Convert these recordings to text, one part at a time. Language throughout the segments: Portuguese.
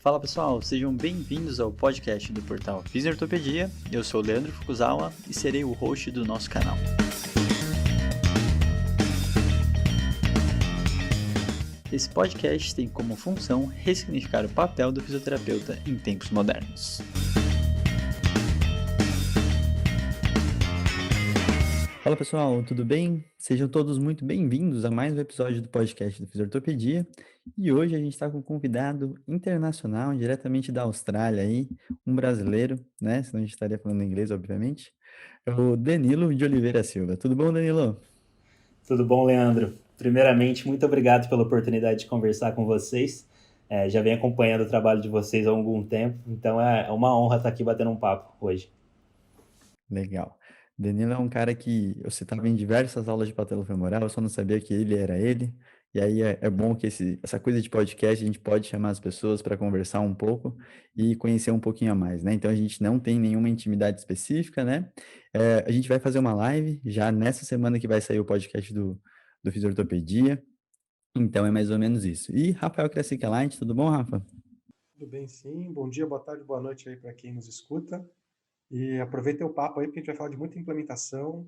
Fala pessoal, sejam bem-vindos ao podcast do portal Fisiortopedia. Eu sou o Leandro Fukuzawa e serei o host do nosso canal. Esse podcast tem como função ressignificar o papel do fisioterapeuta em tempos modernos. Fala pessoal, tudo bem? Sejam todos muito bem-vindos a mais um episódio do podcast do Fisiortopedia. E hoje a gente está com um convidado internacional, diretamente da Austrália aí, um brasileiro, né? Senão a gente estaria falando inglês, obviamente. É o Danilo de Oliveira Silva. Tudo bom, Danilo? Tudo bom, Leandro? Primeiramente, muito obrigado pela oportunidade de conversar com vocês. Já venho acompanhando o trabalho de vocês há algum tempo, então é uma honra estar aqui batendo um papo hoje. Legal. Danilo é um cara que eu citava em diversas aulas de patelofemoral, eu só não sabia que ele era ele. E aí é bom que essa coisa de podcast a gente pode chamar as pessoas para conversar um pouco e conhecer um pouquinho a mais, né? Então a gente não tem nenhuma intimidade específica, né? A gente vai fazer uma live já nessa semana que vai sair o podcast do Fisiortopedia. Então é mais ou menos isso. E Rafael Crescicalite, tudo bom, Rafa? Tudo bem, sim. Bom dia, boa tarde, boa noite aí para quem nos escuta. E aproveita o papo aí, porque a gente vai falar de muita implementação,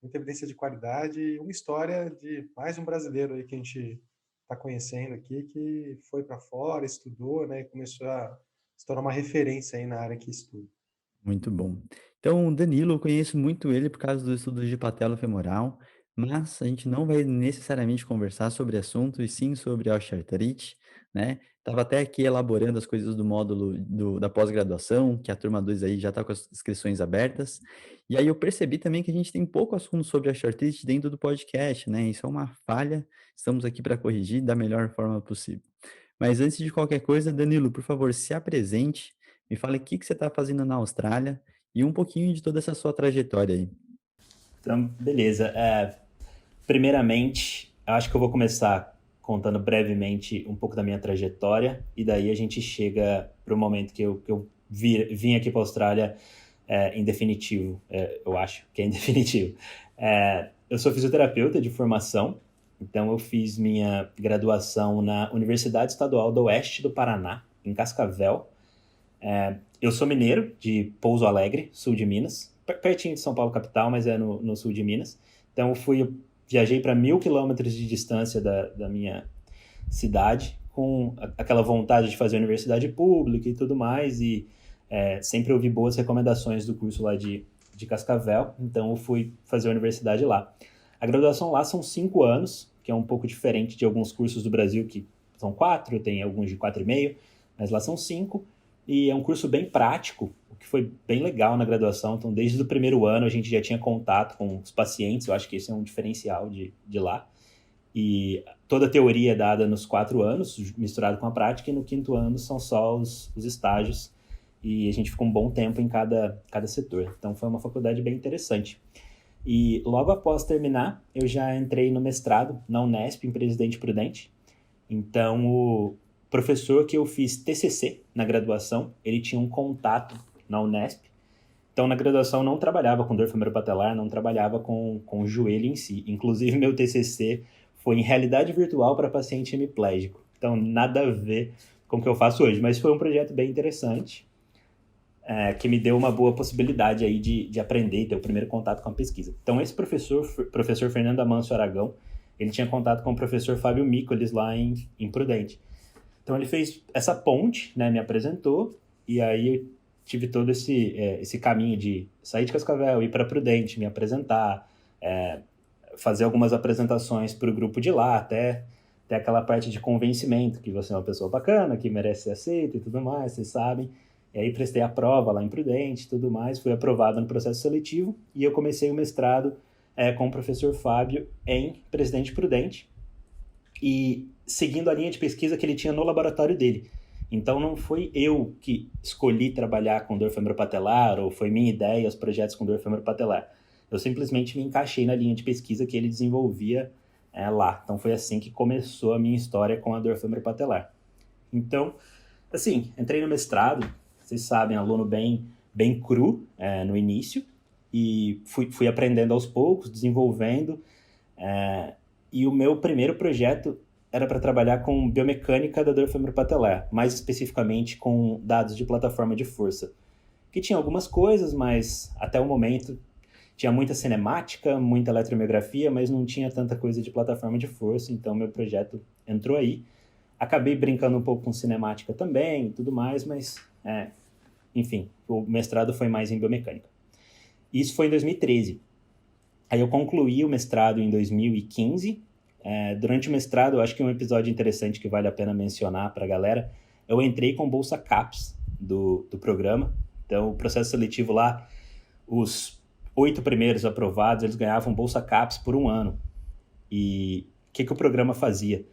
muita evidência de qualidade e uma história de mais um brasileiro aí que a gente está conhecendo aqui, que foi para fora, estudou, né, e começou a se tornar uma referência aí na área que estuda. Muito bom. Então, o Danilo, eu conheço muito ele por causa dos estudos de patelo-femoral, mas a gente não vai necessariamente conversar sobre assunto, e sim sobre osteoartrite, né? Estava até aqui elaborando as coisas do módulo da pós-graduação, que a turma 2 aí já está com as inscrições abertas, e aí eu percebi também que a gente tem pouco assunto sobre osteoartrite dentro do podcast, né? Isso é uma falha, estamos aqui para corrigir da melhor forma possível. Mas antes de qualquer coisa, Danilo, por favor, se apresente, me fale o que você está fazendo na Austrália e um pouquinho de toda essa sua trajetória aí. Então, beleza. Primeiramente, eu acho que eu vou começar contando brevemente um pouco da minha trajetória e daí a gente chega para o momento que eu vim aqui para a Austrália em definitivo. Eu acho que é em definitivo. Eu sou fisioterapeuta de formação, então eu fiz minha graduação na Universidade Estadual do Oeste do Paraná, em Cascavel. Eu sou mineiro, de Pouso Alegre, sul de Minas, pertinho de São Paulo capital, mas é no sul de Minas. Então viajei para 1.000 quilômetros de distância da minha cidade, com aquela vontade de fazer universidade pública e tudo mais, e sempre ouvi boas recomendações do curso lá de Cascavel, então eu fui fazer a universidade lá. A graduação lá são 5 anos, que é um pouco diferente de alguns cursos do Brasil, que são 4, tem alguns de 4,5, mas lá são 5, e é um curso bem prático, o que foi bem legal na graduação. Então, desde o primeiro ano, a gente já tinha contato com os pacientes, eu acho que esse é um diferencial de lá. E toda a teoria é dada nos 4 anos, misturado com a prática, e no 5º ano são só os estágios, e a gente ficou um bom tempo em cada setor. Então, foi uma faculdade bem interessante. E logo após terminar, eu já entrei no mestrado na Unesp, em Presidente Prudente. Então, o professor que eu fiz TCC na graduação, ele tinha um contato na Unesp. Então, na graduação, não trabalhava com dor femoropatelar, não trabalhava com o joelho em si. Inclusive, meu TCC foi em realidade virtual para paciente hemiplégico. Então, nada a ver com o que eu faço hoje. Mas foi um projeto bem interessante, que me deu uma boa possibilidade aí de aprender e ter o primeiro contato com a pesquisa. Então, esse professor Fernando Amâncio Aragão, ele tinha contato com o professor Fábio Micolis lá em Prudente. Então ele fez essa ponte, né, me apresentou, e aí eu tive todo esse caminho de sair de Cascavel, ir para Prudente, me apresentar, fazer algumas apresentações para o grupo de lá, até aquela parte de convencimento, que você é uma pessoa bacana, que merece ser aceita e tudo mais, vocês sabem. E aí prestei a prova lá em Prudente e tudo mais, fui aprovado no processo seletivo, e eu comecei o mestrado com o professor Fábio em Presidente Prudente, e seguindo a linha de pesquisa que ele tinha no laboratório dele. Então não foi eu que escolhi trabalhar com dor femoropatelar, ou foi minha ideia os projetos com dor femoropatelar. Eu simplesmente me encaixei na linha de pesquisa que ele desenvolvia lá. Então foi assim que começou a minha história com a dor femoropatelar. Então, assim, entrei no mestrado, vocês sabem, aluno bem cru no início, e fui aprendendo aos poucos, desenvolvendo, e o meu primeiro projeto era para trabalhar com biomecânica da dor femoropatelar, mais especificamente com dados de plataforma de força, que tinha algumas coisas, mas até o momento tinha muita cinemática, muita eletromiografia, mas não tinha tanta coisa de plataforma de força, então meu projeto entrou aí. Acabei brincando um pouco com cinemática também e tudo mais, mas, enfim, o mestrado foi mais em biomecânica. Isso foi em 2013. Aí eu concluí o mestrado em 2015. Durante o mestrado, eu acho que um episódio interessante que vale a pena mencionar para a galera, eu entrei com bolsa CAPES do programa. Então, o processo seletivo lá, os 8 primeiros aprovados, eles ganhavam bolsa CAPES por 1 ano. E o que o programa fazia?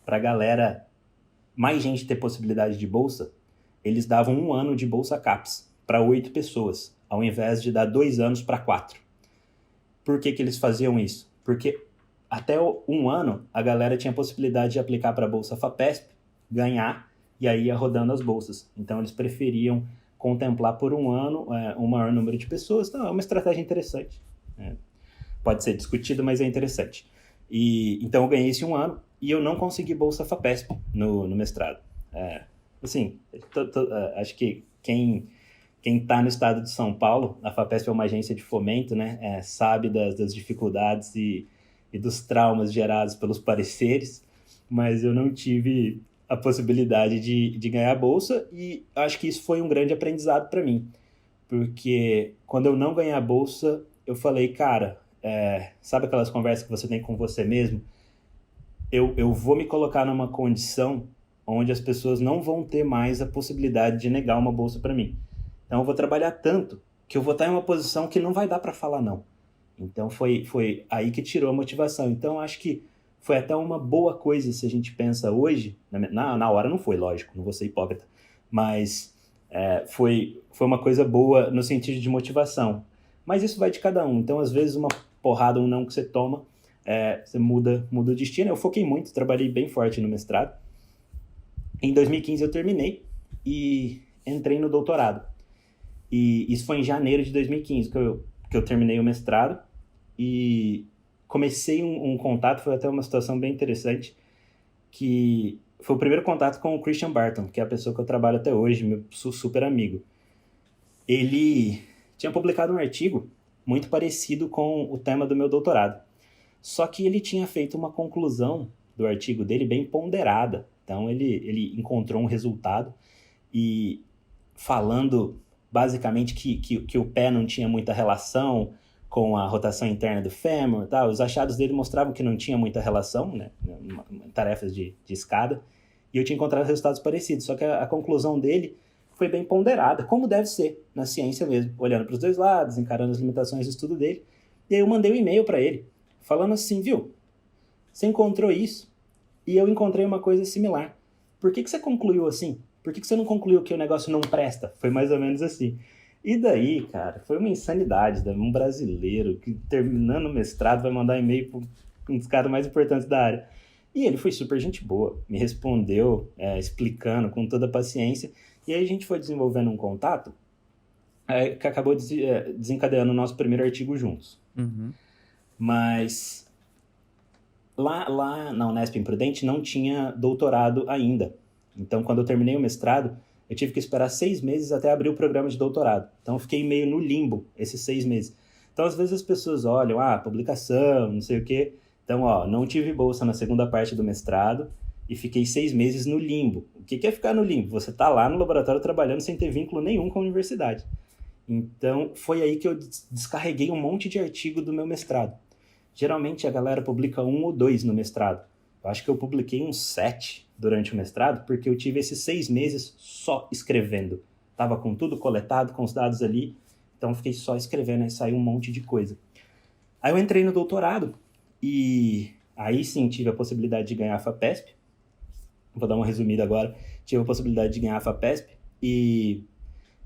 Para a galera, mais gente ter possibilidade de bolsa, eles davam 1 ano de bolsa CAPES para 8 pessoas, ao invés de dar 2 anos para 4. Por que eles faziam isso? Porque até 1 ano, a galera tinha a possibilidade de aplicar para a Bolsa FAPESP, ganhar, e aí ia rodando as bolsas. Então, eles preferiam contemplar por 1 ano um maior número de pessoas. Então, é uma estratégia interessante. Pode ser discutido, mas é interessante. Então, eu ganhei esse 1 ano e eu não consegui Bolsa FAPESP no mestrado. Assim, acho que quem está no estado de São Paulo, a FAPESP é uma agência de fomento, né? Sabe das dificuldades e dos traumas gerados pelos pareceres, mas eu não tive a possibilidade de ganhar a bolsa, e acho que isso foi um grande aprendizado para mim, porque quando eu não ganhei a bolsa, eu falei, cara, sabe aquelas conversas que você tem com você mesmo? Eu vou me colocar numa condição onde as pessoas não vão ter mais a possibilidade de negar uma bolsa para mim. Então eu vou trabalhar tanto que eu vou estar em uma posição que não vai dar para falar não. Então foi aí que tirou a motivação. Então acho que foi até uma boa coisa se a gente pensa hoje. Na hora não foi, lógico, não vou ser hipócrita. Mas foi uma coisa boa no sentido de motivação. Mas isso vai de cada um. Então às vezes uma porrada, um não que você toma, você muda o destino. Eu foquei muito, trabalhei bem forte no mestrado. Em 2015 eu terminei e entrei no doutorado. E isso foi em janeiro de 2015 que eu terminei o mestrado e comecei um contato, foi até uma situação bem interessante, que foi o primeiro contato com o Christian Barton, que é a pessoa que eu trabalho até hoje, meu super amigo. Ele tinha publicado um artigo muito parecido com o tema do meu doutorado, só que ele tinha feito uma conclusão do artigo dele bem ponderada. Então ele encontrou um resultado e falando basicamente que o pé não tinha muita relação com a rotação interna do fêmur, tá? Os achados dele mostravam que não tinha muita relação, né? Tarefas de escada, e eu tinha encontrado resultados parecidos, só que a conclusão dele foi bem ponderada, como deve ser na ciência mesmo, olhando para os dois lados, encarando as limitações do estudo dele, e aí eu mandei um e-mail para ele, falando assim, viu, você encontrou isso, e eu encontrei uma coisa similar, por que você concluiu assim? Por que você não concluiu que o negócio não presta? Foi mais ou menos assim. E daí, cara, foi uma insanidade. Um brasileiro que terminando o mestrado vai mandar e-mail para um dos caras mais importantes da área. E ele foi super gente boa, me respondeu, explicando com toda a paciência. E aí a gente foi desenvolvendo um contato que acabou desencadeando o nosso primeiro artigo juntos. Uhum. Mas lá na Unesp em Prudente não tinha doutorado ainda. Então, quando eu terminei o mestrado, eu tive que esperar 6 meses até abrir o programa de doutorado. Então, eu fiquei meio no limbo esses 6 meses. Então, às vezes as pessoas olham, publicação, não sei o quê. Então, não tive bolsa na segunda parte do mestrado e fiquei 6 meses no limbo. O que é ficar no limbo? Você está lá no laboratório trabalhando sem ter vínculo nenhum com a universidade. Então, foi aí que eu descarreguei um monte de artigo do meu mestrado. Geralmente, a galera publica 1 ou 2 no mestrado. Eu acho que eu publiquei uns 7 durante o mestrado, porque eu tive esses 6 meses só escrevendo. Tava com tudo coletado, com os dados ali, então fiquei só escrevendo, aí saiu um monte de coisa. Aí eu entrei no doutorado, e aí sim tive a possibilidade de ganhar a FAPESP. Vou dar uma resumida agora. Tive a possibilidade de ganhar a FAPESP, e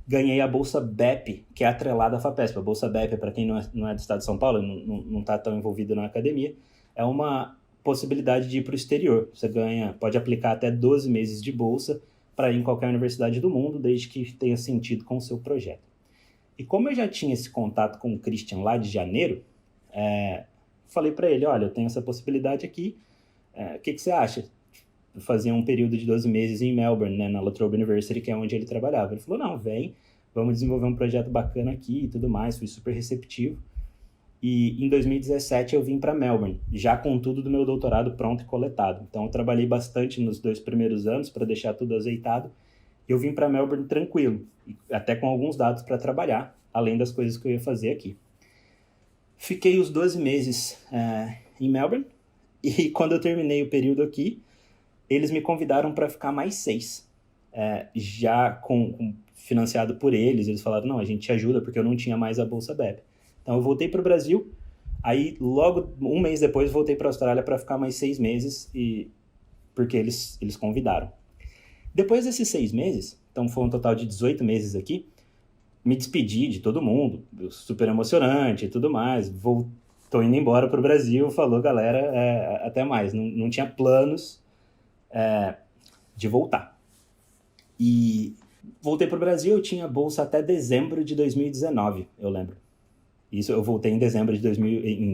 ganhei a Bolsa BEP, que é atrelada à FAPESP. A Bolsa BEP, para quem não é do estado de São Paulo, não está tão envolvido na academia, é uma possibilidade de ir para o exterior. Você pode aplicar até 12 meses de bolsa para ir em qualquer universidade do mundo, desde que tenha sentido com o seu projeto. E como eu já tinha esse contato com o Christian lá de janeiro, falei para ele, olha, eu tenho essa possibilidade aqui, o que você acha? fazia um período de 12 meses em Melbourne, né, na La Trobe University, que é onde ele trabalhava. Ele falou, não, vem, vamos desenvolver um projeto bacana aqui e tudo mais, fui super receptivo. E em 2017 eu vim para Melbourne, já com tudo do meu doutorado pronto e coletado. Então eu trabalhei bastante nos 2 primeiros anos para deixar tudo azeitado. Eu vim para Melbourne tranquilo, até com alguns dados para trabalhar, além das coisas que eu ia fazer aqui. Fiquei os 12 meses em Melbourne, e quando eu terminei o período aqui, eles me convidaram para ficar mais 6. Já financiado por eles, eles falaram, não, a gente te ajuda, porque eu não tinha mais a Bolsa BEP. Então eu voltei para o Brasil, aí logo um mês depois voltei para a Austrália para ficar mais 6 meses, porque eles convidaram. Depois desses 6 meses, então foi um total de 18 meses aqui, me despedi de todo mundo, super emocionante e tudo mais, tô indo embora pro Brasil, falou galera, até mais, não tinha planos de voltar. E voltei pro Brasil, eu tinha bolsa até dezembro de 2019, eu lembro. Isso eu voltei em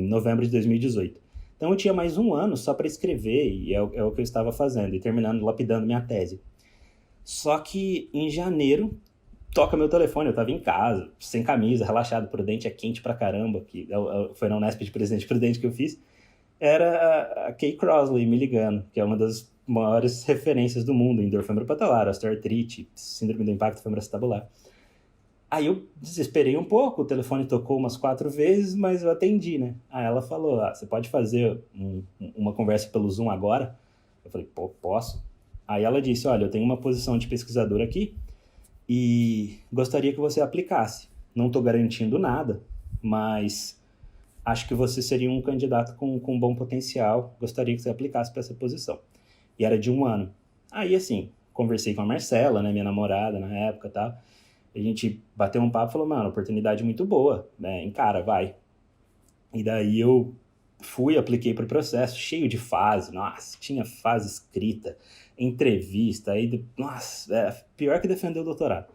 novembro de 2018. Então eu tinha mais um ano só para escrever, e é o que eu estava fazendo, e terminando, lapidando minha tese. Só que em janeiro, toca meu telefone, eu tava em casa, sem camisa, relaxado, Prudente é quente pra caramba, que foi na Unesp de Presidente Prudente que eu fiz, era a Kay Crossley me ligando, que é uma das maiores referências do mundo em dor femoropatelar, osteoartrite, síndrome do impacto femoroacetabular. Aí eu desesperei um pouco, o telefone tocou umas 4 vezes, mas eu atendi, né? Aí ela falou, você pode fazer uma conversa pelo Zoom agora? Eu falei, pô, posso? Aí ela disse, olha, eu tenho uma posição de pesquisador aqui, e gostaria que você aplicasse. Não estou garantindo nada, mas acho que você seria um candidato com bom potencial, gostaria que você aplicasse para essa posição. E era de 1 ano. Aí, assim, conversei com a Marcela, né, minha namorada na época e tal, a gente bateu um papo e falou, mano, oportunidade muito boa, né, encara, vai. E daí eu apliquei para o processo, cheio de fase, nossa, tinha fase escrita, entrevista, aí, nossa, pior que defender o doutorado.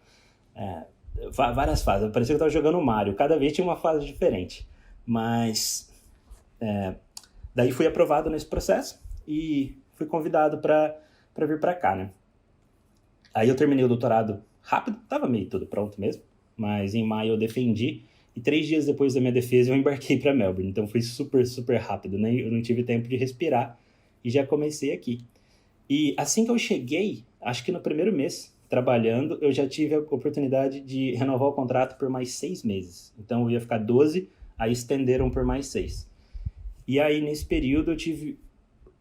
Várias fases, parecia que eu estava jogando Mario, cada vez tinha uma fase diferente. Mas, daí fui aprovado nesse processo e fui convidado para vir para cá, né? Aí eu terminei o doutorado rápido, estava meio tudo pronto mesmo, mas em maio eu defendi, e 3 dias depois da minha defesa eu embarquei para Melbourne, então foi super, super rápido, né? Eu não tive tempo de respirar e já comecei aqui. E assim que eu cheguei, acho que no primeiro mês, trabalhando, eu já tive a oportunidade de renovar o contrato por mais 6 meses. Então eu ia ficar 12, aí estenderam por mais 6. E aí nesse período eu tive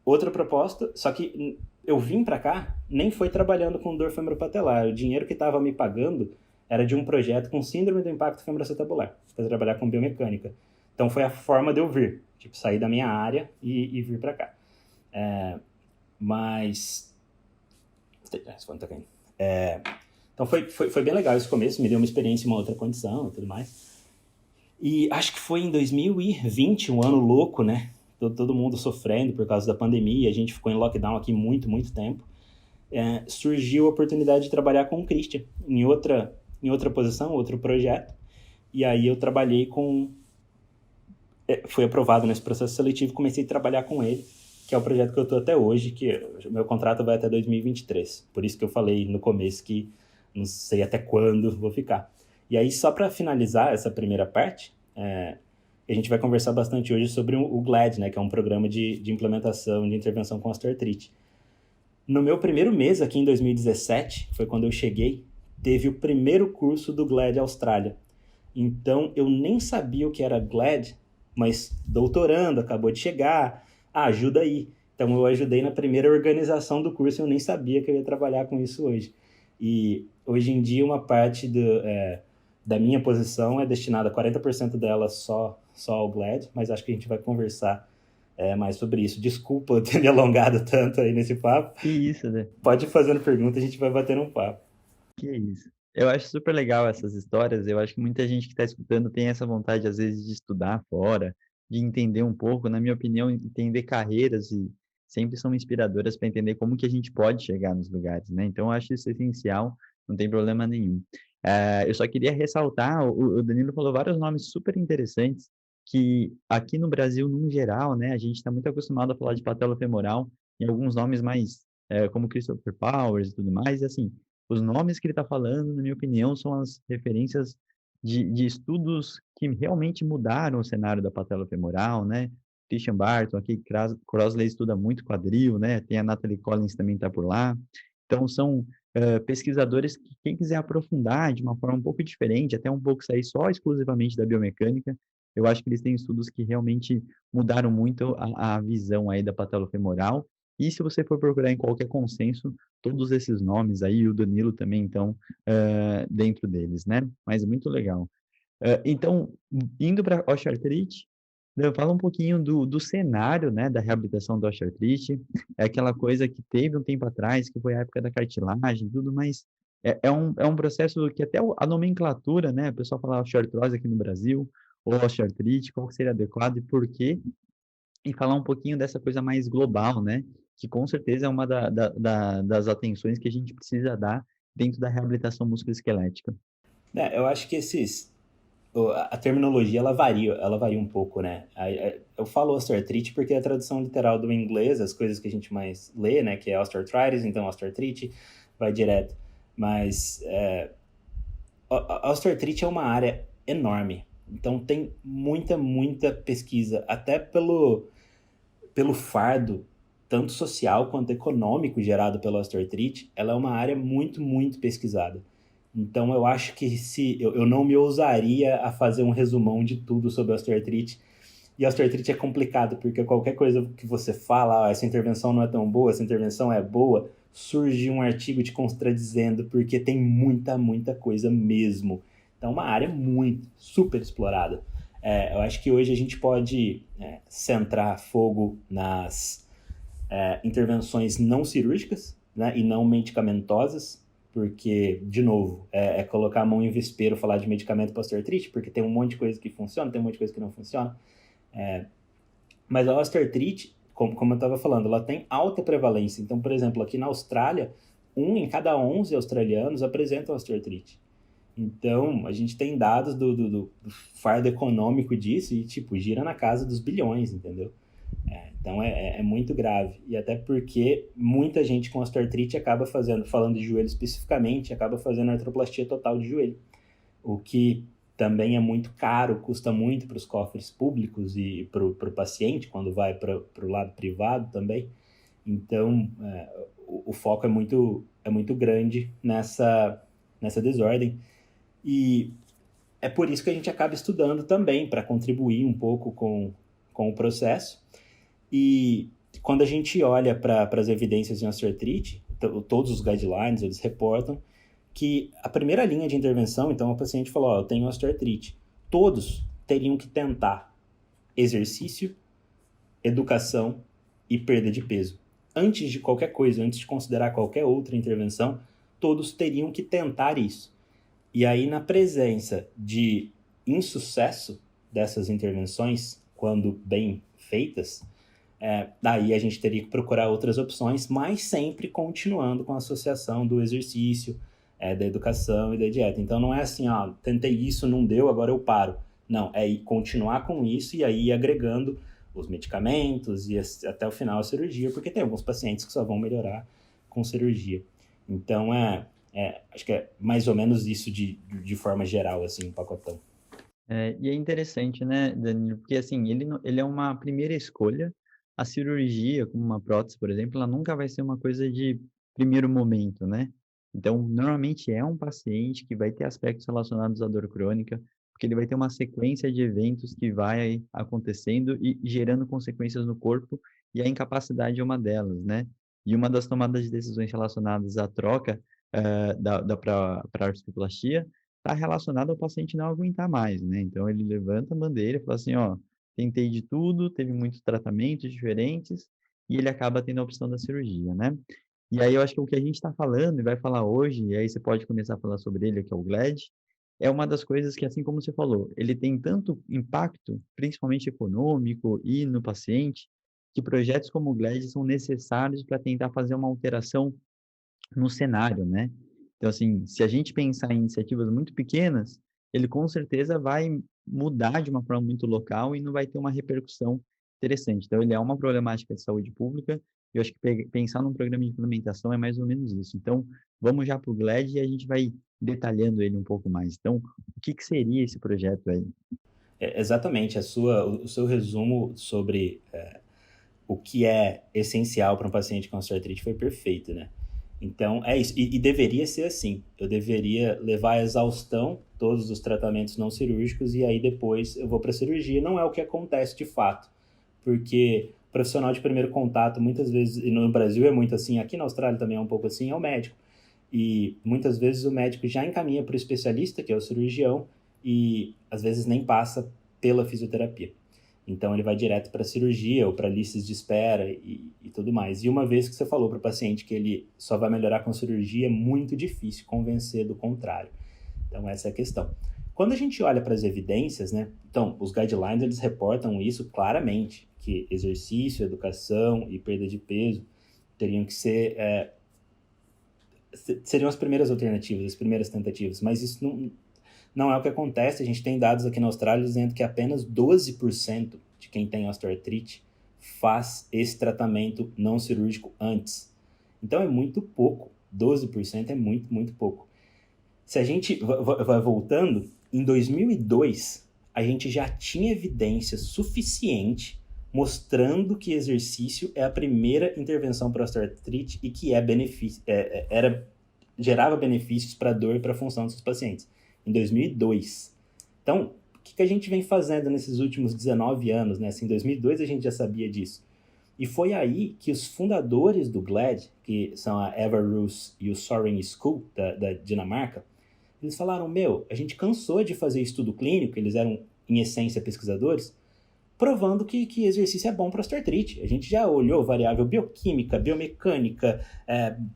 outra proposta, só que eu vim para cá, nem foi trabalhando com dor femoropatelar. O dinheiro que estava me pagando era de um projeto com síndrome do impacto femoroacetabular, para trabalhar com biomecânica. Então foi a forma de eu vir, tipo, sair da minha área e vir para cá. Mas... Então foi bem legal esse começo, me deu uma experiência em uma outra condição e tudo mais. E acho que foi em 2020, um ano louco, né? Todo mundo sofrendo por causa da pandemia, a gente ficou em lockdown aqui muito, muito tempo. Surgiu a oportunidade de trabalhar com o Christian em outra posição, outro projeto. E aí eu trabalhei fui aprovado nesse processo seletivo, comecei a trabalhar com ele, que é o projeto que eu estou até hoje, que o meu contrato vai até 2023. Por isso que eu falei no começo que não sei até quando vou ficar. E aí, só para finalizar essa primeira parte, a gente vai conversar bastante hoje sobre o GLAD, né, que é um programa de implementação de intervenção com osteoartrite. No meu primeiro mês aqui em 2017, foi quando eu cheguei, teve o primeiro curso do GLAD Austrália. Então, eu nem sabia o que era GLAD, mas doutorando, acabou de chegar, ajuda aí. Então, eu ajudei na primeira organização do curso, eu nem sabia que eu ia trabalhar com isso hoje. E hoje em dia, uma parte da minha posição é destinada, 40% dela só ao GLAD, mas acho que a gente vai conversar mais sobre isso. Desculpa eu ter me alongado tanto aí nesse papo. Que isso, né? Pode ir fazendo pergunta, a gente vai batendo um papo. Que isso. Eu acho super legal essas histórias. Eu acho que muita gente que está escutando tem essa vontade, às vezes, de estudar fora, de entender um pouco. Na minha opinião, entender carreiras e sempre são inspiradoras para entender como que a gente pode chegar nos lugares, né? Então, eu acho isso essencial, não tem problema nenhum. Eu só queria ressaltar, o Danilo falou vários nomes super interessantes, que aqui no Brasil, num geral, né, a gente está muito acostumado a falar de patelofemoral, e alguns nomes mais como Christopher Powers e tudo mais, e assim, os nomes que ele está falando, na minha opinião, são as referências de estudos que realmente mudaram o cenário da patela femoral, né? Christian Barton, aqui, Crossley estuda muito quadril, né? Tem a Natalie Collins também está por lá. Então, são pesquisadores que, quem quiser aprofundar de uma forma um pouco diferente, até um pouco sair só exclusivamente da biomecânica, eu acho que eles têm estudos que realmente mudaram muito a visão aí da patelofemoral. E se você for procurar em qualquer consenso, todos esses nomes aí, o Danilo também, então, dentro deles, né? Mas muito legal. Então, indo para osteoartrite, fala um pouquinho do cenário, né, da reabilitação da osteoartrite. É aquela coisa que teve um tempo atrás, que foi a época da cartilagem e tudo, mas é um processo que até a nomenclatura, né, o pessoal fala osteoartrose aqui no Brasil, ou osteoartrite, qual que seria adequado e por quê, e falar um pouquinho dessa coisa mais global, né, que com certeza é uma das atenções que a gente precisa dar dentro da reabilitação musculoesquelética. Eu acho que a terminologia ela varia um pouco, né? Eu falo osteoartrite porque é a tradução literal do inglês, as coisas que a gente mais lê, né? Que é osteoarthritis, então osteoartrite, vai direto. Mas a osteoartrite é uma área enorme, então tem muita pesquisa, até pelo fardo, tanto social quanto econômico gerado pela osteoartrite, ela é uma área muito pesquisada. Então eu acho que se eu não me ousaria a fazer um resumão de tudo sobre osteoartrite. E a osteoartrite é complicado, porque qualquer coisa que você fala, essa intervenção não é tão boa, essa intervenção é boa, surge um artigo te contradizendo, porque tem muita coisa mesmo. Então é uma área muito, super explorada. Eu acho que hoje a gente pode centrar fogo nas intervenções não cirúrgicas, né, e não medicamentosas, porque, de novo, colocar a mão em vespeiro falar de medicamento para osteoartrite, porque tem um monte de coisa que funciona, tem um monte de coisa que não funciona. Mas a osteoartrite, como eu estava falando, ela tem alta prevalência. Então, por exemplo, aqui na Austrália, 1 em cada 11 australianos apresenta osteoartrite. Então, a gente tem dados do fardo econômico disso e, tipo, gira na casa dos bilhões, entendeu? Então, é muito grave. E até porque muita gente com osteoartrite acaba falando de joelho especificamente, acaba fazendo artroplastia total de joelho. O que também é muito caro, custa muito para os cofres públicos e para o paciente, quando vai para o lado privado também. Então, o foco é muito grande nessa desordem. E é por isso que a gente acaba estudando também, para contribuir um pouco com o processo. E quando a gente olha para as evidências em osteoartrite, todos os guidelines, eles reportam que a primeira linha de intervenção, então o paciente falou, eu tenho osteoartrite. Todos teriam que tentar exercício, educação e perda de peso. Antes de qualquer coisa, antes de considerar qualquer outra intervenção, todos teriam que tentar isso. E aí, na presença de insucesso dessas intervenções, quando bem feitas, daí a gente teria que procurar outras opções, mas sempre continuando com a associação do exercício, da educação e da dieta. Então não é assim, tentei isso, não deu, agora eu paro. Não, é ir continuar com isso e aí ir agregando os medicamentos e até o final a cirurgia, porque tem alguns pacientes que só vão melhorar com cirurgia. Então acho que é mais ou menos isso de forma geral, assim, um pacotão. E é interessante, né, Danilo, porque assim, ele é uma primeira escolha, a cirurgia, como uma prótese, por exemplo, ela nunca vai ser uma coisa de primeiro momento, né? Então, normalmente é um paciente que vai ter aspectos relacionados à dor crônica, porque ele vai ter uma sequência de eventos que vai acontecendo e gerando consequências no corpo, e a incapacidade é uma delas, né? E uma das tomadas de decisões relacionadas à troca para a artroplastia está relacionado ao paciente não aguentar mais, né? Então ele levanta a bandeira e fala assim, ó, tentei de tudo, teve muitos tratamentos diferentes e ele acaba tendo a opção da cirurgia, né? E aí eu acho que o que a gente está falando e vai falar hoje, e aí você pode começar a falar sobre ele, que é o GLAD, é uma das coisas que, assim como você falou, ele tem tanto impacto, principalmente econômico e no paciente, que projetos como o GLAD são necessários para tentar fazer uma alteração no cenário, né? Então, assim, se a gente pensar em iniciativas muito pequenas, ele com certeza vai mudar de uma forma muito local e não vai ter uma repercussão interessante. Então, ele é uma problemática de saúde pública eu acho que pensar num programa de implementação é mais ou menos isso. Então, vamos já para o GLAD e a gente vai detalhando ele um pouco mais. Então, o que que seria esse projeto aí? Exatamente, o seu resumo sobre o que é essencial para um paciente com osteoartrite foi perfeito, né? Então, é isso. E deveria ser assim. Eu deveria levar à exaustão todos os tratamentos não cirúrgicos e aí depois eu vou para a cirurgia. Não é o que acontece de fato, porque o profissional de primeiro contato, muitas vezes, e no Brasil é muito assim, aqui na Austrália também é um pouco assim, é o médico. E muitas vezes o médico já encaminha para o especialista, que é o cirurgião, e às vezes nem passa pela fisioterapia. Então ele vai direto para a cirurgia ou para listas de espera e tudo mais. E uma vez que você falou para o paciente que ele só vai melhorar com cirurgia, é muito difícil convencer do contrário. Então essa é a questão. Quando a gente olha para as evidências, né? Então os guidelines eles reportam isso claramente, que exercício, educação e perda de peso teriam que ser seriam as primeiras alternativas, as primeiras tentativas, mas isso não é o que acontece. A gente tem dados aqui na Austrália dizendo que apenas 12% de quem tem osteoartrite faz esse tratamento não cirúrgico antes. Então é muito pouco, 12% é muito, muito pouco. Se a gente vai voltando, em 2002, a gente já tinha evidência suficiente mostrando que exercício é a primeira intervenção para osteoartrite e que gerava benefícios para a dor e para a função dos pacientes. Em 2002. Então, o que a gente vem fazendo nesses últimos 19 anos, né? Assim, em 2002 a gente já sabia disso. E foi aí que os fundadores do GLAD, que são a Eva Russ e o Soren School, da Dinamarca, eles falaram, a gente cansou de fazer estudo clínico, eles eram, em essência, pesquisadores, provando que exercício é bom para osteoartrite. A gente já olhou variável bioquímica, biomecânica,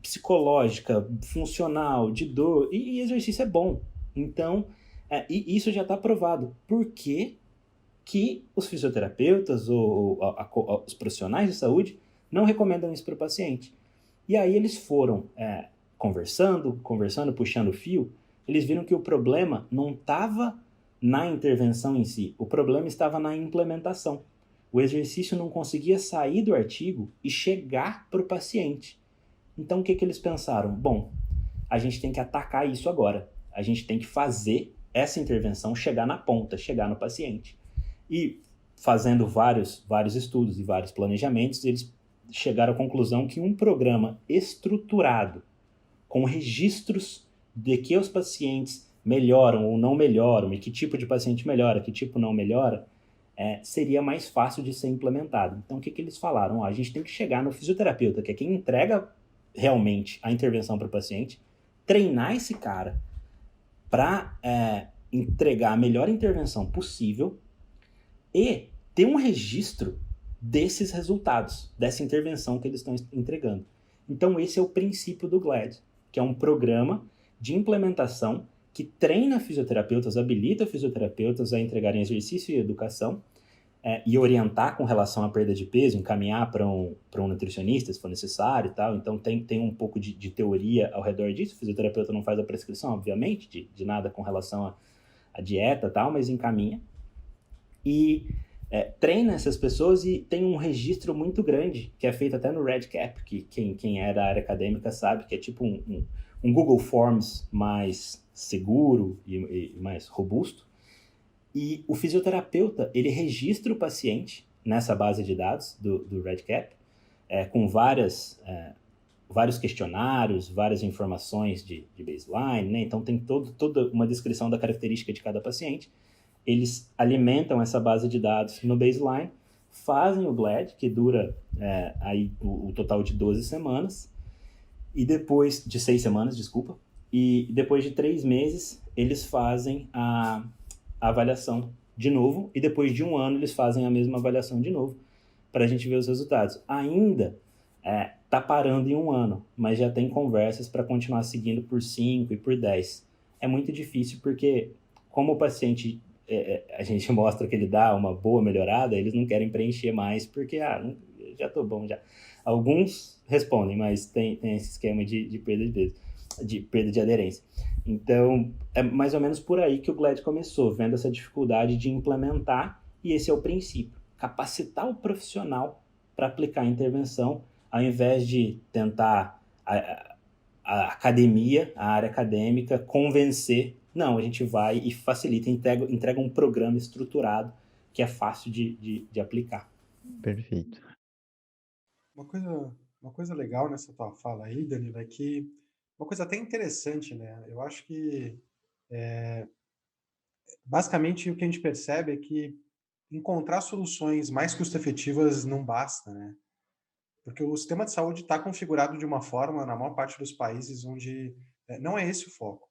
psicológica, funcional, de dor, e exercício é bom. Então, e isso já está provado. Por que os fisioterapeutas ou os profissionais de saúde não recomendam isso para o paciente? E aí eles foram conversando, puxando o fio, eles viram que o problema não estava na intervenção em si, o problema estava na implementação. O exercício não conseguia sair do artigo e chegar para o paciente. Então, o que eles pensaram? Bom, a gente tem que atacar isso agora. A gente tem que fazer essa intervenção chegar na ponta, chegar no paciente. E fazendo vários estudos e vários planejamentos, eles chegaram à conclusão que um programa estruturado, com registros de que os pacientes melhoram ou não melhoram, e que tipo de paciente melhora, que tipo não melhora, seria mais fácil de ser implementado. Então, o que eles falaram? A gente tem que chegar no fisioterapeuta, que é quem entrega realmente a intervenção para o paciente, treinar esse cara para entregar a melhor intervenção possível e ter um registro desses resultados, dessa intervenção que eles estão entregando. Então, esse é o princípio do GLAD, que é um programa de implementação que treina fisioterapeutas, habilita fisioterapeutas a entregarem exercício e educação e orientar com relação à perda de peso, encaminhar para um nutricionista, se for necessário e tal. Então, tem um pouco de teoria ao redor disso. O fisioterapeuta não faz a prescrição, obviamente, de nada com relação à dieta e tal, mas encaminha. E treina essas pessoas e tem um registro muito grande, que é feito até no REDCap, que quem é da área acadêmica sabe, que é tipo um Google Forms mais seguro e mais robusto. E o fisioterapeuta, ele registra o paciente nessa base de dados do REDCap, com vários questionários, várias informações de baseline, né? Então tem toda uma descrição da característica de cada paciente. Eles alimentam essa base de dados no baseline, fazem o GLAD, que dura aí o total de 12 semanas, e depois de 6 semanas, desculpa, e depois de 3 meses, eles fazem a avaliação de novo, e depois de 1 ano, eles fazem a mesma avaliação de novo, para a gente ver os resultados. Ainda está parando em 1 ano, mas já tem conversas para continuar seguindo por 5 e por 10. É muito difícil, porque como o paciente, a gente mostra que ele dá uma boa melhorada, eles não querem preencher mais, porque já estou bom já. Alguns respondem, mas tem esse esquema de perda de peso, de perda de aderência. Então, é mais ou menos por aí que o GLAD começou, vendo essa dificuldade de implementar, e esse é o princípio: capacitar o profissional para aplicar a intervenção ao invés de tentar a academia, a área acadêmica, convencer, não, a gente vai e facilita, entrega um programa estruturado que é fácil de aplicar. Perfeito. Uma coisa, uma coisa legal nessa tua fala aí, Danilo, é que uma coisa até interessante, né? Eu acho que basicamente o que a gente percebe é que encontrar soluções mais custo-efetivas não basta, né? Porque o sistema de saúde está configurado de uma forma, na maior parte dos países, onde não é esse o foco.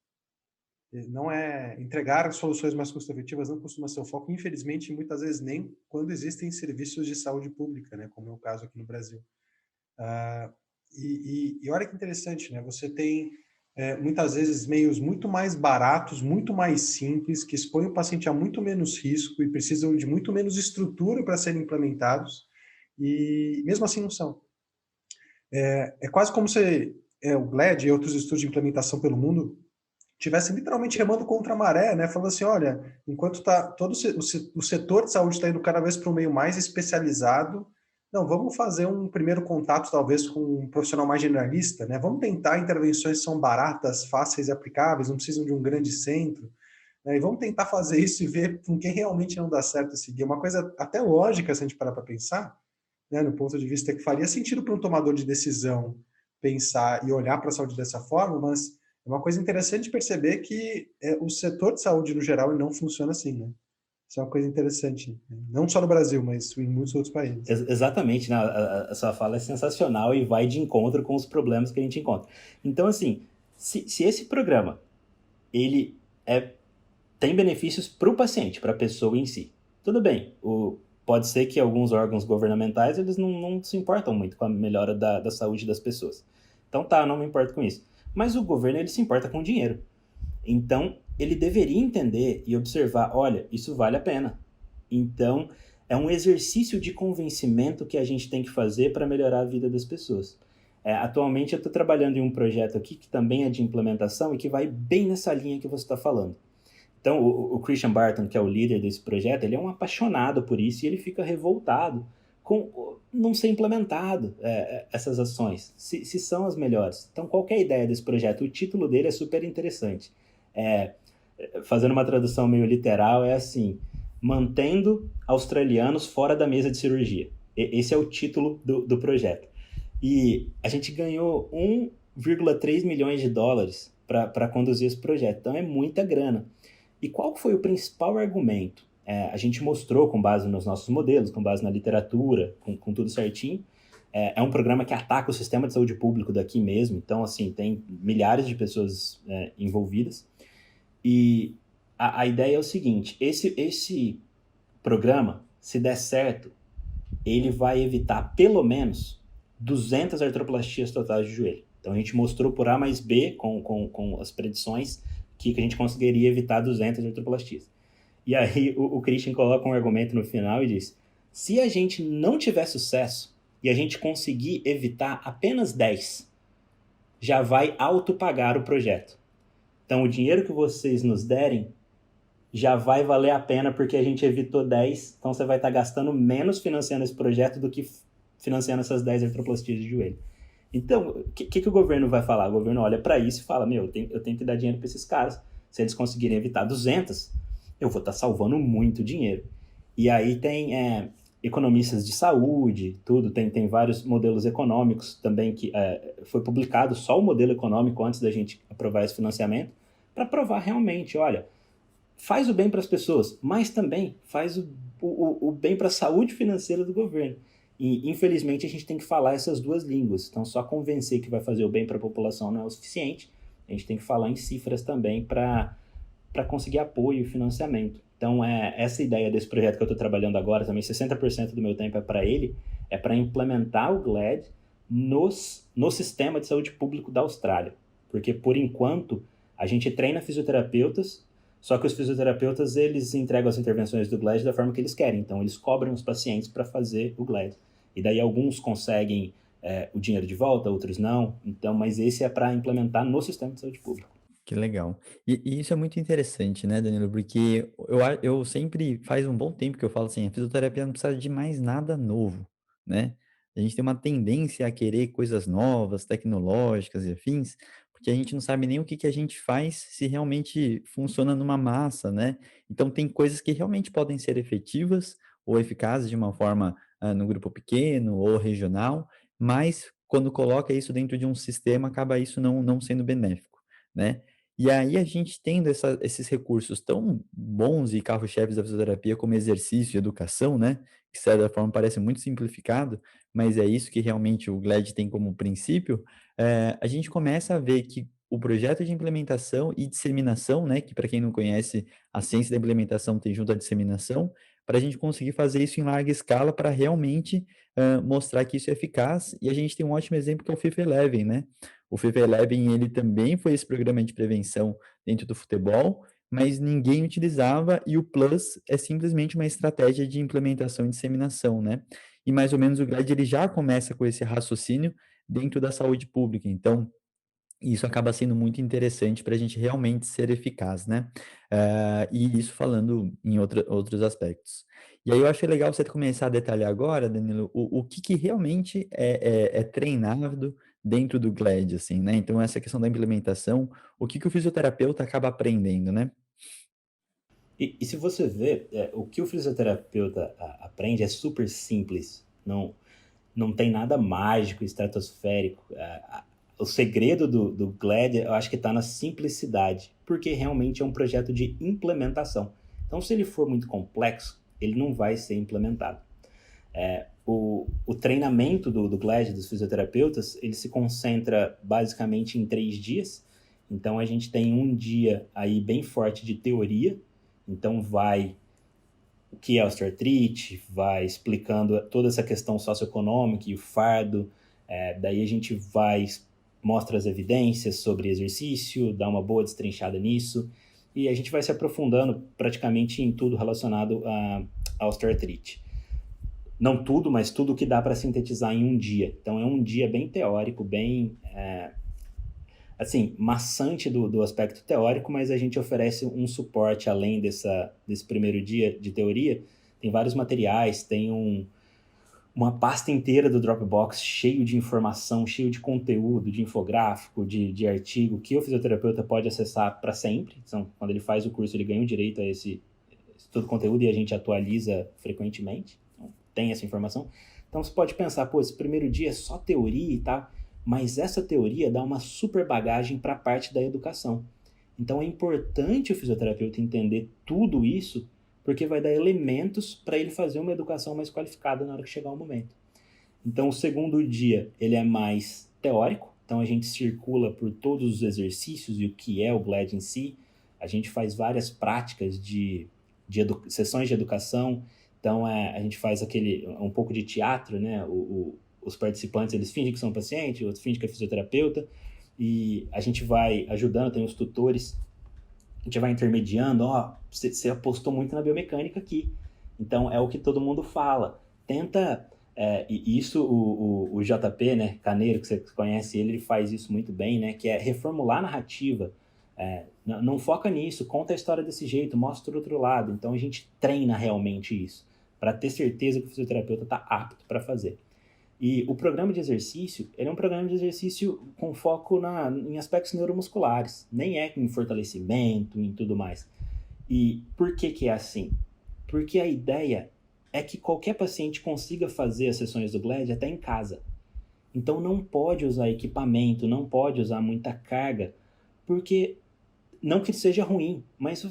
Não é entregar soluções mais custo-efetivas, não costuma ser o foco, infelizmente, muitas vezes nem quando existem serviços de saúde pública, né? Como é o caso aqui no Brasil. E olha que interessante, né? Você tem muitas vezes meios muito mais baratos, muito mais simples, que expõem o paciente a muito menos risco e precisam de muito menos estrutura para serem implementados, e mesmo assim não são. É quase como se o GLAD e outros estudos de implementação pelo mundo tivessem literalmente remando contra a maré, né? Falando assim, olha, enquanto tá todo o setor de saúde está indo cada vez para um meio mais especializado, não, vamos fazer um primeiro contato talvez com um profissional mais generalista, né? Vamos tentar intervenções que são baratas, fáceis e aplicáveis, não precisam de um grande centro, né? E vamos tentar fazer isso e ver com quem realmente não dá certo seguir. Uma coisa até lógica, se a gente parar para pensar, né? No ponto de vista que faria sentido para um tomador de decisão pensar e olhar para a saúde dessa forma, mas é uma coisa interessante perceber que o setor de saúde, no geral, ele não funciona assim, né? Isso é uma coisa interessante, né? Não só no Brasil, mas em muitos outros países. Exatamente, né? A sua fala é sensacional e vai de encontro com os problemas que a gente encontra. Então, assim, se esse programa ele tem benefícios para o paciente, para a pessoa em si, tudo bem. Pode ser que alguns órgãos governamentais eles não se importam muito com a melhora da saúde das pessoas. Então tá, não me importo com isso. Mas o governo ele se importa com o dinheiro. Então ele deveria entender e observar, olha, isso vale a pena. Então é um exercício de convencimento que a gente tem que fazer para melhorar a vida das pessoas. Atualmente eu estou trabalhando em um projeto aqui que também é de implementação e que vai bem nessa linha que você está falando. Então, o Christian Barton, que é o líder desse projeto, ele é um apaixonado por isso e ele fica revoltado com não ser implementado essas ações, se são as melhores. Então, qual que é a ideia desse projeto? O título dele é super interessante. É, Fazendo uma tradução meio literal, é assim: mantendo australianos fora da mesa de cirurgia. Esse é o título do projeto. E a gente ganhou 1,3 milhões de dólares para conduzir esse projeto. Então, é muita grana. E qual foi o principal argumento? A gente mostrou, com base nos nossos modelos, com base na literatura, com tudo certinho. É um programa que ataca o sistema de saúde público daqui mesmo. Então, assim, tem milhares de pessoas envolvidas. E a ideia é o seguinte: esse programa, se der certo, ele vai evitar pelo menos 200 artroplastias totais de joelho. Então, a gente mostrou por A mais B, com as predições, que a gente conseguiria evitar 200 artroplastias. E aí o Christian coloca um argumento no final e diz: se a gente não tiver sucesso e a gente conseguir evitar apenas 10, já vai autopagar o projeto. Então o dinheiro que vocês nos derem já vai valer a pena porque a gente evitou 10, então você vai estar gastando menos financiando esse projeto do que financiando essas 10 artroplastias de joelho. Então, o que o governo vai falar? O governo olha para isso e fala: meu, eu tenho que dar dinheiro para esses caras. Se eles conseguirem evitar 200, eu vou estar salvando muito dinheiro. E aí tem economistas de saúde, tudo, tem vários modelos econômicos também que foi publicado só o modelo econômico antes da gente aprovar esse financiamento, para provar realmente, olha, faz o bem para as pessoas, mas também faz o bem para a saúde financeira do governo. E, infelizmente, a gente tem que falar essas duas línguas. Então, só convencer que vai fazer o bem para a população não é o suficiente. A gente tem que falar em cifras também para conseguir apoio e financiamento. Então, essa ideia desse projeto que eu estou trabalhando agora, também 60% do meu tempo é para ele, é para implementar o GLAD no sistema de saúde público da Austrália. Porque, por enquanto, a gente treina fisioterapeutas, só que os fisioterapeutas, eles entregam as intervenções do GLAD da forma que eles querem. Então, eles cobram os pacientes para fazer o GLAD. E daí alguns conseguem o dinheiro de volta, outros não. Então, mas esse é para implementar no sistema de saúde público. Que legal. E isso é muito interessante, né, Danilo? Porque eu sempre, faz um bom tempo que eu falo assim, a fisioterapia não precisa de mais nada novo, né? A gente tem uma tendência a querer coisas novas, tecnológicas e afins, porque a gente não sabe nem o que que a gente faz se realmente funciona numa massa, né? Então tem coisas que realmente podem ser efetivas ou eficazes de uma forma no grupo pequeno ou regional, mas quando coloca isso dentro de um sistema, acaba isso não sendo benéfico, né? E aí a gente tendo esses recursos tão bons e carro-chefes da fisioterapia como exercício e educação, né? Que de certa forma parece muito simplificado, mas é isso que realmente o GLED tem como princípio, a gente começa a ver que o projeto de implementação e disseminação, né, que para quem não conhece, a ciência da implementação tem junto à disseminação, para a gente conseguir fazer isso em larga escala para realmente mostrar que isso é eficaz, e a gente tem um ótimo exemplo que é o FIFA Eleven, né? O FIFA Eleven, ele também foi esse programa de prevenção dentro do futebol, mas ninguém utilizava, e o Plus é simplesmente uma estratégia de implementação e disseminação, né? E mais ou menos o GLED ele já começa com esse raciocínio dentro da saúde pública. Então, isso acaba sendo muito interessante para a gente realmente ser eficaz, né? E isso falando em outros aspectos. E aí eu acho legal você começar a detalhar agora, Danilo, o que, que realmente é treinado dentro do GLED, assim, né? Então, essa questão da implementação, o que, que o fisioterapeuta acaba aprendendo, né? E se você vê, o que o fisioterapeuta aprende é super simples. Não tem nada mágico, estratosférico. O segredo do GLAD, eu acho que está na simplicidade, porque realmente é um projeto de implementação. Então, se ele for muito complexo, ele não vai ser implementado. O treinamento do GLAD, dos fisioterapeutas, ele se concentra basicamente em 3 dias. Então, a gente tem um dia aí bem forte de teoria. Então, vai o que é osteoartrite, vai explicando toda essa questão socioeconômica e o fardo. Daí a gente mostra as evidências sobre exercício, dá uma boa destrinchada nisso, e a gente vai se aprofundando praticamente em tudo relacionado à osteoartrite. Não tudo, mas tudo que dá para sintetizar em um dia. Então é um dia bem teórico, bem assim, maçante do aspecto teórico, mas a gente oferece um suporte além desse primeiro dia de teoria. Tem vários materiais, tem uma pasta inteira do Dropbox cheio de informação, cheio de conteúdo, de infográfico, de artigo, que o fisioterapeuta pode acessar para sempre. Então, quando ele faz o curso, ele ganha o direito a esse todo o conteúdo e a gente atualiza frequentemente. Então, tem essa informação. Então, você pode pensar, pô, esse primeiro dia é só teoria e tal, mas essa teoria dá uma super bagagem para a parte da educação. Então, é importante o fisioterapeuta entender tudo isso, porque vai dar elementos para ele fazer uma educação mais qualificada na hora que chegar o momento. Então, o segundo dia, ele é mais teórico, então a gente circula por todos os exercícios e o que é o GLAD em si, a gente faz várias práticas sessões de educação, então a gente faz um pouco de teatro, né? Os participantes, eles fingem que são pacientes, outros fingem que é fisioterapeuta, e a gente vai ajudando, tem os tutores, a gente vai intermediando, você apostou muito na biomecânica aqui, então é o que todo mundo fala, tenta, e isso o JP, né, Caneiro, que você conhece ele faz isso muito bem, né, que é reformular a narrativa, não foca nisso, conta a história desse jeito, mostra o outro lado, então a gente treina realmente isso, para ter certeza que o fisioterapeuta está apto para fazer. E o programa de exercício, ele é um programa de exercício com foco em aspectos neuromusculares, nem é em fortalecimento, em tudo mais. E por que é assim? Porque a ideia é que qualquer paciente consiga fazer as sessões do GLAD até em casa. Então não pode usar equipamento, não pode usar muita carga, porque não que seja ruim, mas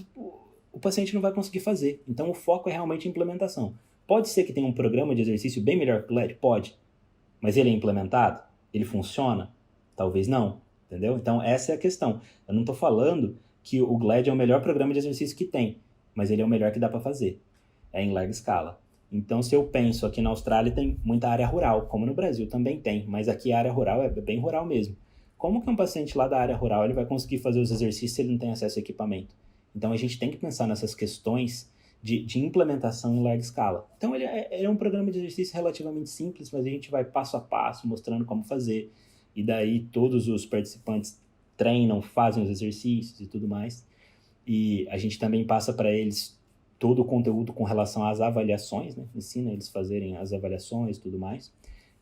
o paciente não vai conseguir fazer. Então o foco é realmente a implementação. Pode ser que tenha um programa de exercício bem melhor que o GLAD? Pode. Mas ele é implementado? Ele funciona? Talvez não, entendeu? Então essa é a questão. Eu não estou falando que o GLAD é o melhor programa de exercício que tem, mas ele é o melhor que dá para fazer. É em larga escala. Então, se eu penso aqui na Austrália tem muita área rural, como no Brasil também tem, mas aqui a área rural é bem rural mesmo. Como que um paciente lá da área rural ele vai conseguir fazer os exercícios se ele não tem acesso a equipamento? Então, a gente tem que pensar nessas questões de implementação em larga escala. Então, ele é um programa de exercício relativamente simples, mas a gente vai passo a passo mostrando como fazer. E daí todos os participantes treinam, fazem os exercícios e tudo mais. E a gente também passa para eles todo o conteúdo com relação às avaliações, né? Ensina eles a fazerem as avaliações e tudo mais.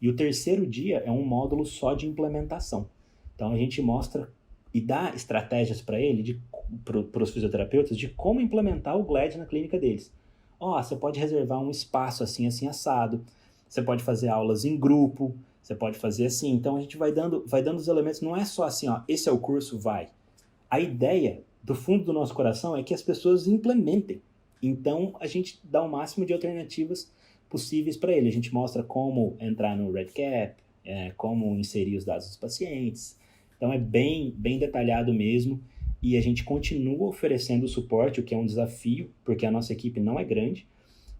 E o terceiro dia é um módulo só de implementação. Então a gente mostra e dá estratégias para ele, para os fisioterapeutas, de como implementar o GLAD na clínica deles. Você pode reservar um espaço assim, assim, assado. Você pode fazer aulas em grupo. Você pode fazer assim. Então a gente vai dando os elementos. Não é só assim, esse é o curso, vai. A ideia, do fundo do nosso coração, é que as pessoas implementem. Então a gente dá o máximo de alternativas possíveis para ele. A gente mostra como entrar no REDCap, como inserir os dados dos pacientes. Então é bem detalhado mesmo, e a gente continua oferecendo suporte, o que é um desafio, porque a nossa equipe não é grande.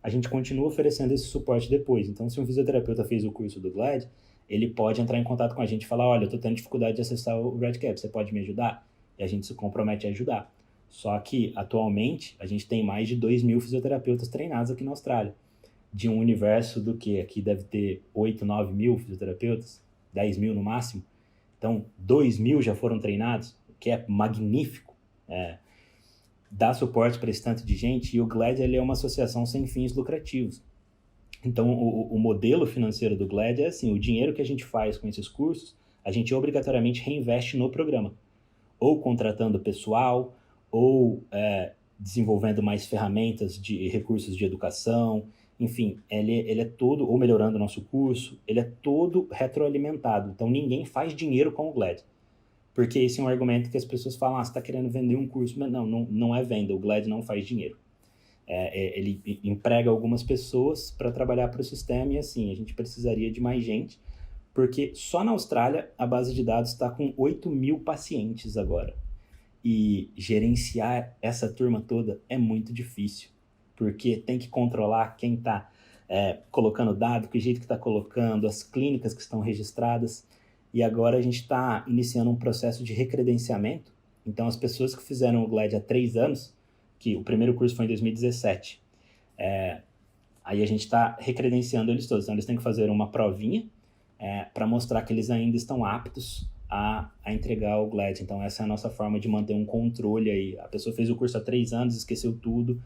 A gente continua oferecendo esse suporte depois. Então, se um fisioterapeuta fez o curso do GLAD, ele pode entrar em contato com a gente e falar, olha, eu estou tendo dificuldade de acessar o REDCap, você pode me ajudar? E a gente se compromete a ajudar. Só que, atualmente, a gente tem mais de 2.000 fisioterapeutas treinados aqui na Austrália. De um universo do que? Aqui deve ter 8, 9 mil fisioterapeutas, 10 mil no máximo. Então, 2.000 já foram treinados, o que é magnífico. Dá suporte para esse tanto de gente, e o GLAD ele é uma associação sem fins lucrativos. Então, o modelo financeiro do GLAD é assim, o dinheiro que a gente faz com esses cursos, a gente obrigatoriamente reinveste no programa. Ou contratando pessoal, ou desenvolvendo mais ferramentas de recursos de educação. Enfim, ele é todo, ou melhorando o nosso curso, ele é todo retroalimentado. Então, ninguém faz dinheiro com o GLAD. Porque esse é um argumento que as pessoas falam, você está querendo vender um curso. Mas não é venda, o GLAD não faz dinheiro. Ele emprega algumas pessoas para trabalhar para o sistema, e assim, a gente precisaria de mais gente, porque só na Austrália a base de dados está com 8.000 pacientes agora. E gerenciar essa turma toda é muito difícil, porque tem que controlar quem está colocando dado, que jeito que está colocando, as clínicas que estão registradas. E agora a gente está iniciando um processo de recredenciamento. Então, as pessoas que fizeram o GLAD há 3 anos, que o primeiro curso foi em 2017, aí a gente está recredenciando eles todos. Então, eles têm que fazer uma provinha para mostrar que eles ainda estão aptos a entregar o GLAD. Então, essa é a nossa forma de manter um controle aí. A pessoa fez o curso há 3 anos, esqueceu tudo,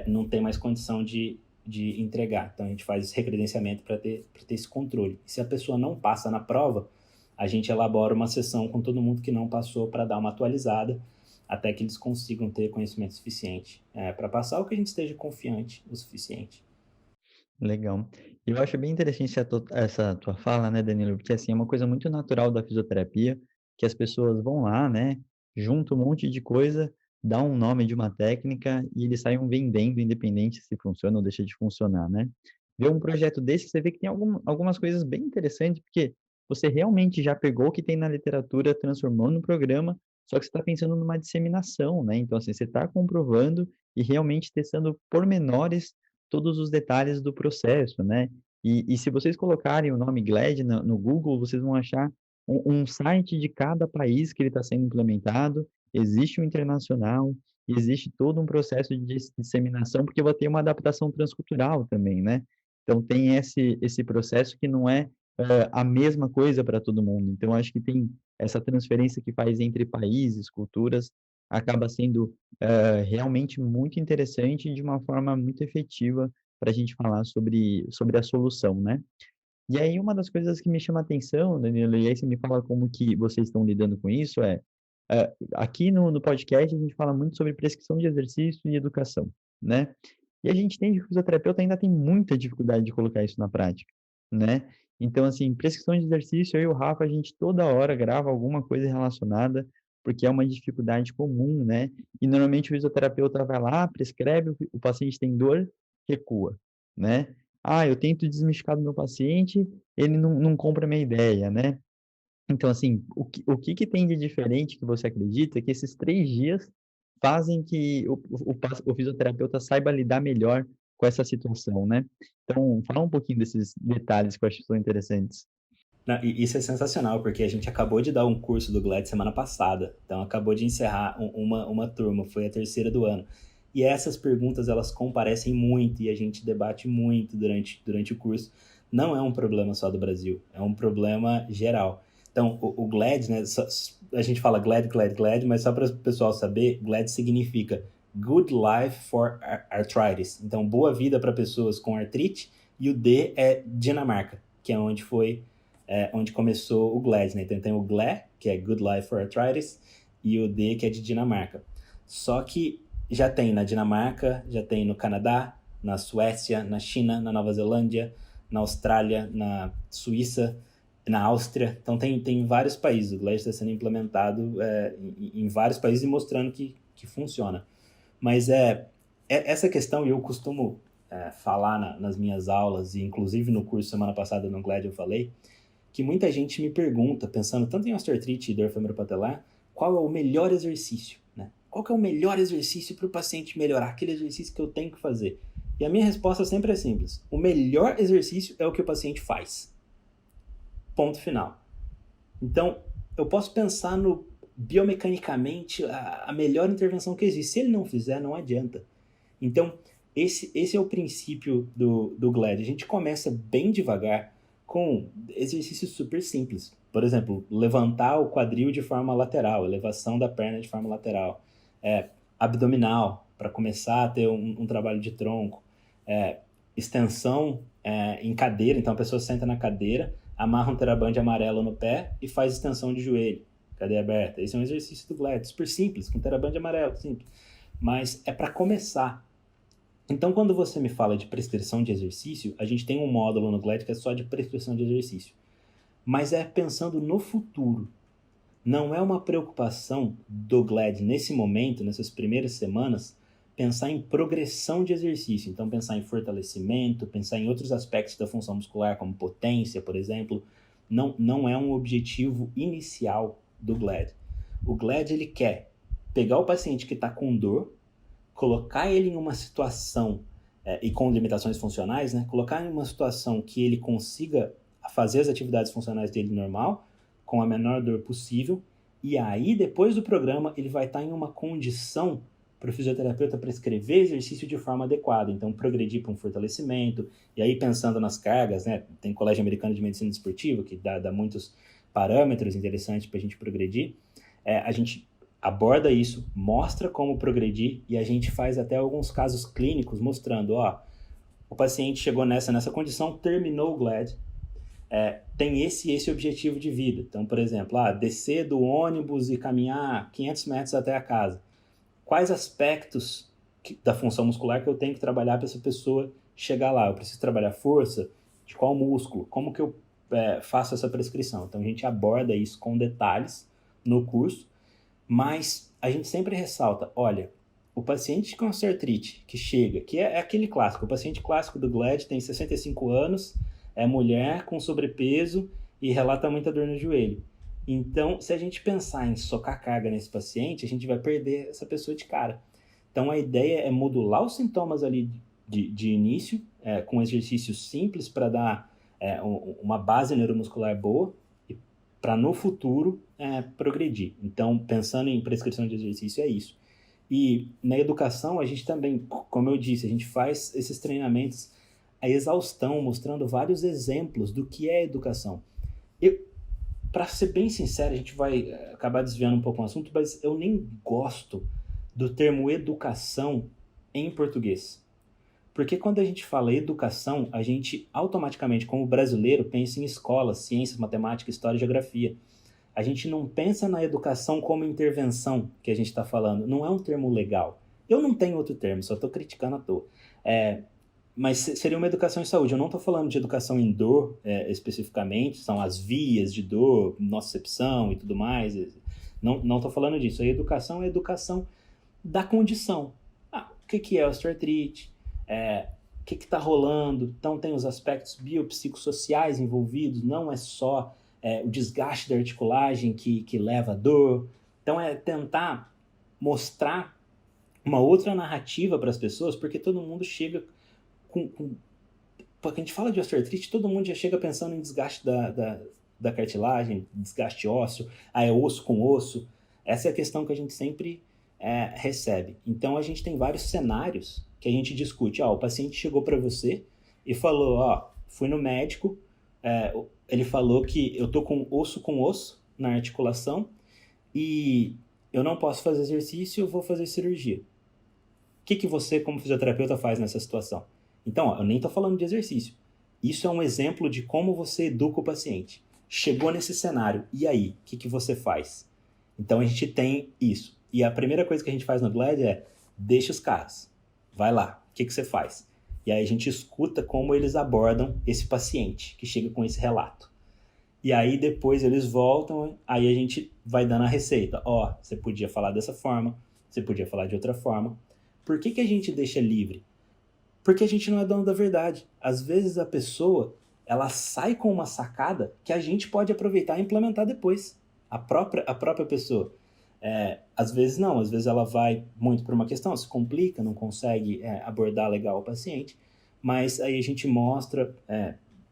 não tem mais condição de entregar. Então, a gente faz esse recredenciamento para ter esse controle. E se a pessoa não passa na prova, a gente elabora uma sessão com todo mundo que não passou para dar uma atualizada, até que eles consigam ter conhecimento suficiente para passar, ou que a gente esteja confiante o suficiente. Legal. Eu acho bem interessante essa tua fala, né, Danilo? Porque, assim, é uma coisa muito natural da fisioterapia, que as pessoas vão lá, né, juntam um monte de coisa, dá um nome de uma técnica e eles saem vendendo, independente se funciona ou deixa de funcionar, né? Ver um projeto desse, você vê que tem algumas coisas bem interessantes, porque você realmente já pegou o que tem na literatura, transformou no programa, só que você está pensando numa disseminação, né? Então, assim, você está comprovando e realmente testando pormenores todos os detalhes do processo, né? E se vocês colocarem o nome GLAD no Google, vocês vão achar um site de cada país que ele está sendo implementado, existe o internacional, existe todo um processo de disseminação, porque vai ter uma adaptação transcultural também, né? Então, tem esse processo que não é a mesma coisa para todo mundo. Então, acho que tem essa transferência que faz entre países, culturas, acaba sendo realmente muito interessante e de uma forma muito efetiva para a gente falar sobre a solução, né? E aí uma das coisas que me chama a atenção, Danilo, e aí você me fala como que vocês estão lidando com isso, aqui no podcast a gente fala muito sobre prescrição de exercício e educação, né? E a gente tem que o fisioterapeuta ainda tem muita dificuldade de colocar isso na prática, né? Então, assim, prescrição de exercício, eu e o Rafa, a gente toda hora grava alguma coisa relacionada, porque é uma dificuldade comum, né? E normalmente o fisioterapeuta vai lá, prescreve, o paciente tem dor, recua, né? Eu tento desmistificar do meu paciente, ele não compra a minha ideia, né? Então, assim, o que tem de diferente que você acredita que esses 3 dias fazem que o fisioterapeuta saiba lidar melhor com essa situação, né? Então, fala um pouquinho desses detalhes que eu acho que são interessantes. Não, e isso é sensacional, porque a gente acabou de dar um curso do GLAD semana passada. Então, acabou de encerrar uma turma, foi a terceira do ano. E essas perguntas, elas comparecem muito e a gente debate muito durante o curso. Não é um problema só do Brasil, é um problema geral. Então, o GLAD, né, a gente fala GLAD, GLAD, GLAD, mas só para o pessoal saber, GLAD significa Good Life for Arthritis. Então, boa vida para pessoas com artrite, e o D é Dinamarca. que é onde começou o GLAD, né? Então tem o GLE, que é Good Life for Arthritis, e o D, que é de Dinamarca. Só que já tem na Dinamarca, já tem no Canadá, na Suécia, na China, na Nova Zelândia, na Austrália, na Suíça, na Áustria. Então tem vários países. O GLAD está sendo implementado em vários países e mostrando que funciona. Mas essa questão, eu costumo falar nas minhas aulas, e inclusive no curso semana passada no GLAD eu falei, que muita gente me pergunta, pensando tanto em osteoartrite e dor femoropatelar, qual é o melhor exercício, né? Qual que é o melhor exercício para o paciente melhorar? Aquele exercício que eu tenho que fazer. E a minha resposta sempre é simples. O melhor exercício é o que o paciente faz. Ponto final. Então, eu posso pensar no biomecanicamente a melhor intervenção que existe. Se ele não fizer, não adianta. Então, esse é o princípio do GLAD. A gente começa bem devagar com exercícios super simples. Por exemplo, levantar o quadril de forma lateral, elevação da perna de forma lateral. Abdominal, para começar a ter um trabalho de tronco. Extensão em cadeira, então a pessoa senta na cadeira, amarra um teraband amarelo no pé e faz extensão de joelho, cadeira aberta. Esse é um exercício do GLAD, super simples, com teraband amarelo, simples. Mas é para começar. Então, quando você me fala de prescrição de exercício, a gente tem um módulo no GLAD que é só de prescrição de exercício. Mas é pensando no futuro. Não é uma preocupação do GLAD nesse momento, nessas primeiras semanas, pensar em progressão de exercício. Então, pensar em fortalecimento, pensar em outros aspectos da função muscular, como potência, por exemplo. Não é um objetivo inicial do GLAD. O GLAD, ele quer pegar o paciente que está com dor, colocar ele em uma situação, e com limitações funcionais, né? Colocar em uma situação que ele consiga fazer as atividades funcionais dele normal, com a menor dor possível, e aí, depois do programa, ele vai estar em uma condição para o fisioterapeuta prescrever exercício de forma adequada. Então, progredir para um fortalecimento, e aí pensando nas cargas, né? Tem Colégio Americano de Medicina Esportiva, que dá muitos parâmetros interessantes para a gente progredir. A gente aborda isso, mostra como progredir, e a gente faz até alguns casos clínicos mostrando, o paciente chegou nessa condição, terminou o GLAD, tem esse objetivo de vida. Então, por exemplo, descer do ônibus e caminhar 500 metros até a casa. Quais aspectos da função muscular que eu tenho que trabalhar para essa pessoa chegar lá? Eu preciso trabalhar força? De qual músculo? Como que eu faço essa prescrição? Então, a gente aborda isso com detalhes no curso, mas a gente sempre ressalta, olha, o paciente com osteoartrite que chega, que é aquele clássico, o paciente clássico do GLAD tem 65 anos, é mulher com sobrepeso e relata muita dor no joelho. Então, se a gente pensar em socar carga nesse paciente, a gente vai perder essa pessoa de cara. Então, a ideia é modular os sintomas ali de início, com exercícios simples para dar uma base neuromuscular boa, para no futuro progredir. Então, pensando em prescrição de exercício, é isso. E na educação, a gente também, como eu disse, a gente faz esses treinamentos a exaustão, mostrando vários exemplos do que é educação. Para ser bem sincero, a gente vai acabar desviando um pouco o assunto, mas eu nem gosto do termo educação em português. Porque quando a gente fala educação, a gente automaticamente, como brasileiro, pensa em escola, ciências, matemática, história e geografia. A gente não pensa na educação como intervenção que a gente está falando. Não é um termo legal. Eu não tenho outro termo, só estou criticando à toa. Mas seria uma educação em saúde. Eu não estou falando de educação em dor especificamente, são as vias de dor, nocicepção e tudo mais. Não estou falando disso. A educação é a educação da condição. O que é osteoartrite? O que está rolando? Então tem os aspectos biopsicossociais envolvidos, não é só o desgaste da articulagem que leva a dor. Então é tentar mostrar uma outra narrativa para as pessoas, porque todo mundo chega quando a gente fala de osteoartrite, todo mundo já chega pensando em desgaste da cartilagem, desgaste ósseo, é osso com osso. Essa é a questão que a gente sempre recebe. Então a gente tem vários cenários que a gente discute. O paciente chegou para você e falou, fui no médico, ele falou que eu tô com osso na articulação e eu não posso fazer exercício, eu vou fazer cirurgia. O que você, como fisioterapeuta, faz nessa situação? Então, eu nem tô falando de exercício. Isso é um exemplo de como você educa o paciente. Chegou nesse cenário, e aí? O que você faz? Então a gente tem isso. E a primeira coisa que a gente faz no GLAD é deixa os caras. Vai lá, o que você faz? E aí a gente escuta como eles abordam esse paciente que chega com esse relato. E aí depois eles voltam, aí a gente vai dando a receita. Ó, você podia falar dessa forma, você podia falar de outra forma. Por que a gente deixa livre? Porque a gente não é dono da verdade. Às vezes a pessoa, ela sai com uma sacada que a gente pode aproveitar e implementar depois. A própria pessoa. Às vezes não, às vezes ela vai muito por uma questão, se complica, não consegue abordar legal o paciente, mas aí a gente mostra,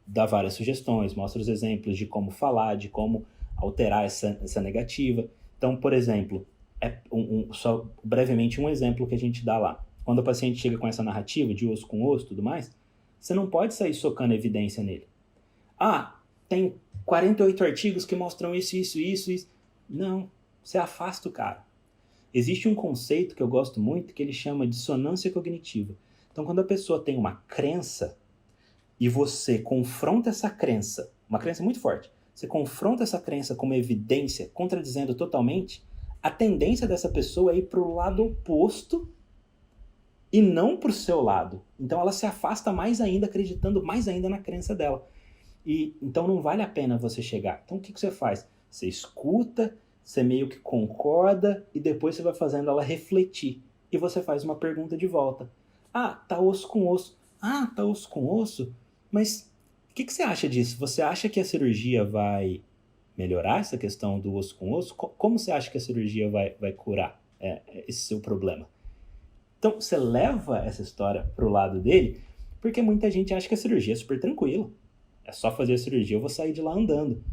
dá várias sugestões, mostra os exemplos de como falar, de como alterar essa negativa. Então, por exemplo, só brevemente um exemplo que a gente dá lá. Quando o paciente chega com essa narrativa de osso com osso e tudo mais, você não pode sair socando evidência nele. Ah, tem 48 artigos que mostram isso. Não, você afasta o cara. Existe um conceito que eu gosto muito que ele chama de dissonância cognitiva. Então, quando a pessoa tem uma crença e você confronta essa crença, uma crença muito forte, você confronta essa crença com uma evidência contradizendo totalmente, a tendência dessa pessoa é ir para o lado oposto e não para o seu lado. Então ela se afasta mais ainda, acreditando mais ainda na crença dela. E então não vale a pena você chegar. Então o que você faz? Você escuta, você meio que concorda e depois você vai fazendo ela refletir. E você faz uma pergunta de volta. Ah, tá osso com osso. Ah, tá osso com osso? Mas o que você acha disso? Você acha que a cirurgia vai melhorar essa questão do osso com osso? Como você acha que a cirurgia vai curar esse seu problema? Então, você leva essa história pro lado dele, porque muita gente acha que a cirurgia é super tranquila. É só fazer a cirurgia, eu vou sair de lá andando.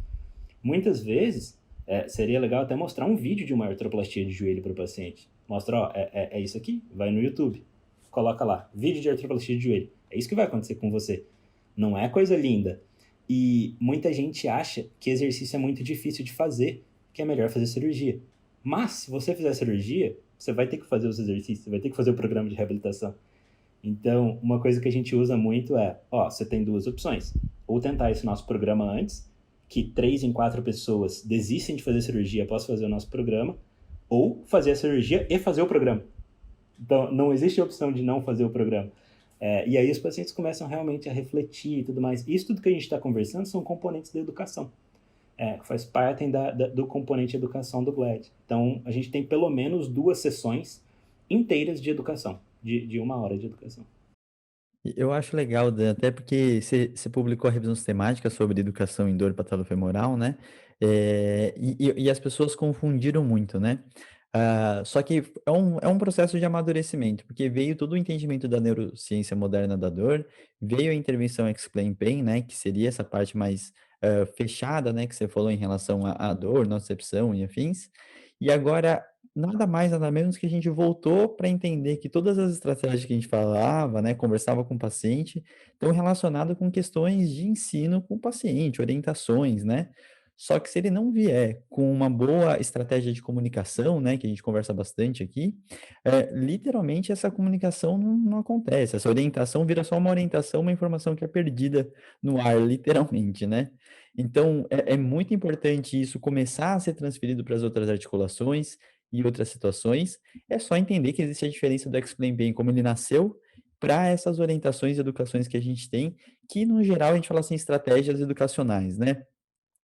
Muitas vezes, seria legal até mostrar um vídeo de uma artroplastia de joelho para o paciente. Mostra, ó, é isso aqui, vai no YouTube. Coloca lá, vídeo de artroplastia de joelho. É isso que vai acontecer com você. Não é coisa linda. E muita gente acha que exercício é muito difícil de fazer, que é melhor fazer cirurgia. Mas, se você fizer cirurgia, você vai ter que fazer os exercícios, você vai ter que fazer o programa de reabilitação. Então, uma coisa que a gente usa muito você tem duas opções. Ou tentar esse nosso programa antes, que 3 em 4 pessoas desistem de fazer cirurgia após fazer o nosso programa, ou fazer a cirurgia e fazer o programa. Então, não existe a opção de não fazer o programa. E aí os pacientes começam realmente a refletir e tudo mais. Isso tudo que a gente está conversando são componentes da educação. Que faz parte do componente educação do GLAD. Então, a gente tem pelo menos 2 sessões inteiras de educação, de 1 hora de educação. Eu acho legal, Dan, até porque você publicou a revisão sistemática sobre educação em dor patelofemoral, né? E as pessoas confundiram muito, né? Só que é um processo de amadurecimento, porque veio todo o entendimento da neurociência moderna da dor, veio a intervenção Explain Pain, né? Que seria essa parte mais fechada, né? Que você falou em relação à dor, nocicepção e afins. E agora nada mais, nada menos que a gente voltou para entender que todas as estratégias que a gente falava, né, conversava com o paciente, estão relacionadas com questões de ensino com o paciente, orientações, né? Só que se ele não vier com uma boa estratégia de comunicação, né, que a gente conversa bastante aqui, literalmente essa comunicação não acontece. Essa orientação vira só uma orientação, uma informação que é perdida no ar, literalmente, né? Então, é muito importante isso começar a ser transferido para as outras articulações, e outras situações, é só entender que existe a diferença do Explain Bem, como ele nasceu, para essas orientações e educações que a gente tem, que no geral a gente fala assim, estratégias educacionais, né?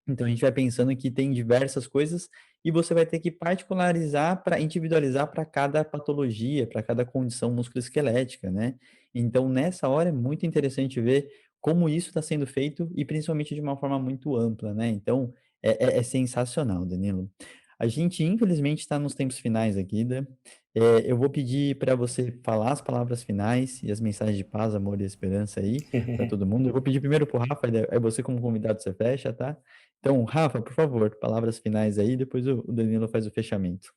Então a gente vai pensando que tem diversas coisas e você vai ter que particularizar para individualizar para cada patologia, para cada condição musculoesquelética, né? Então nessa hora é muito interessante ver como isso está sendo feito e principalmente de uma forma muito ampla, né? Então é sensacional, Danilo. A gente infelizmente está nos tempos finais aqui, né? Eu vou pedir para você falar as palavras finais e as mensagens de paz, amor e esperança aí para todo mundo. Eu vou pedir primeiro para o Rafa, aí você como convidado você fecha, tá? Então, Rafa, por favor, palavras finais aí, depois o Danilo faz o fechamento.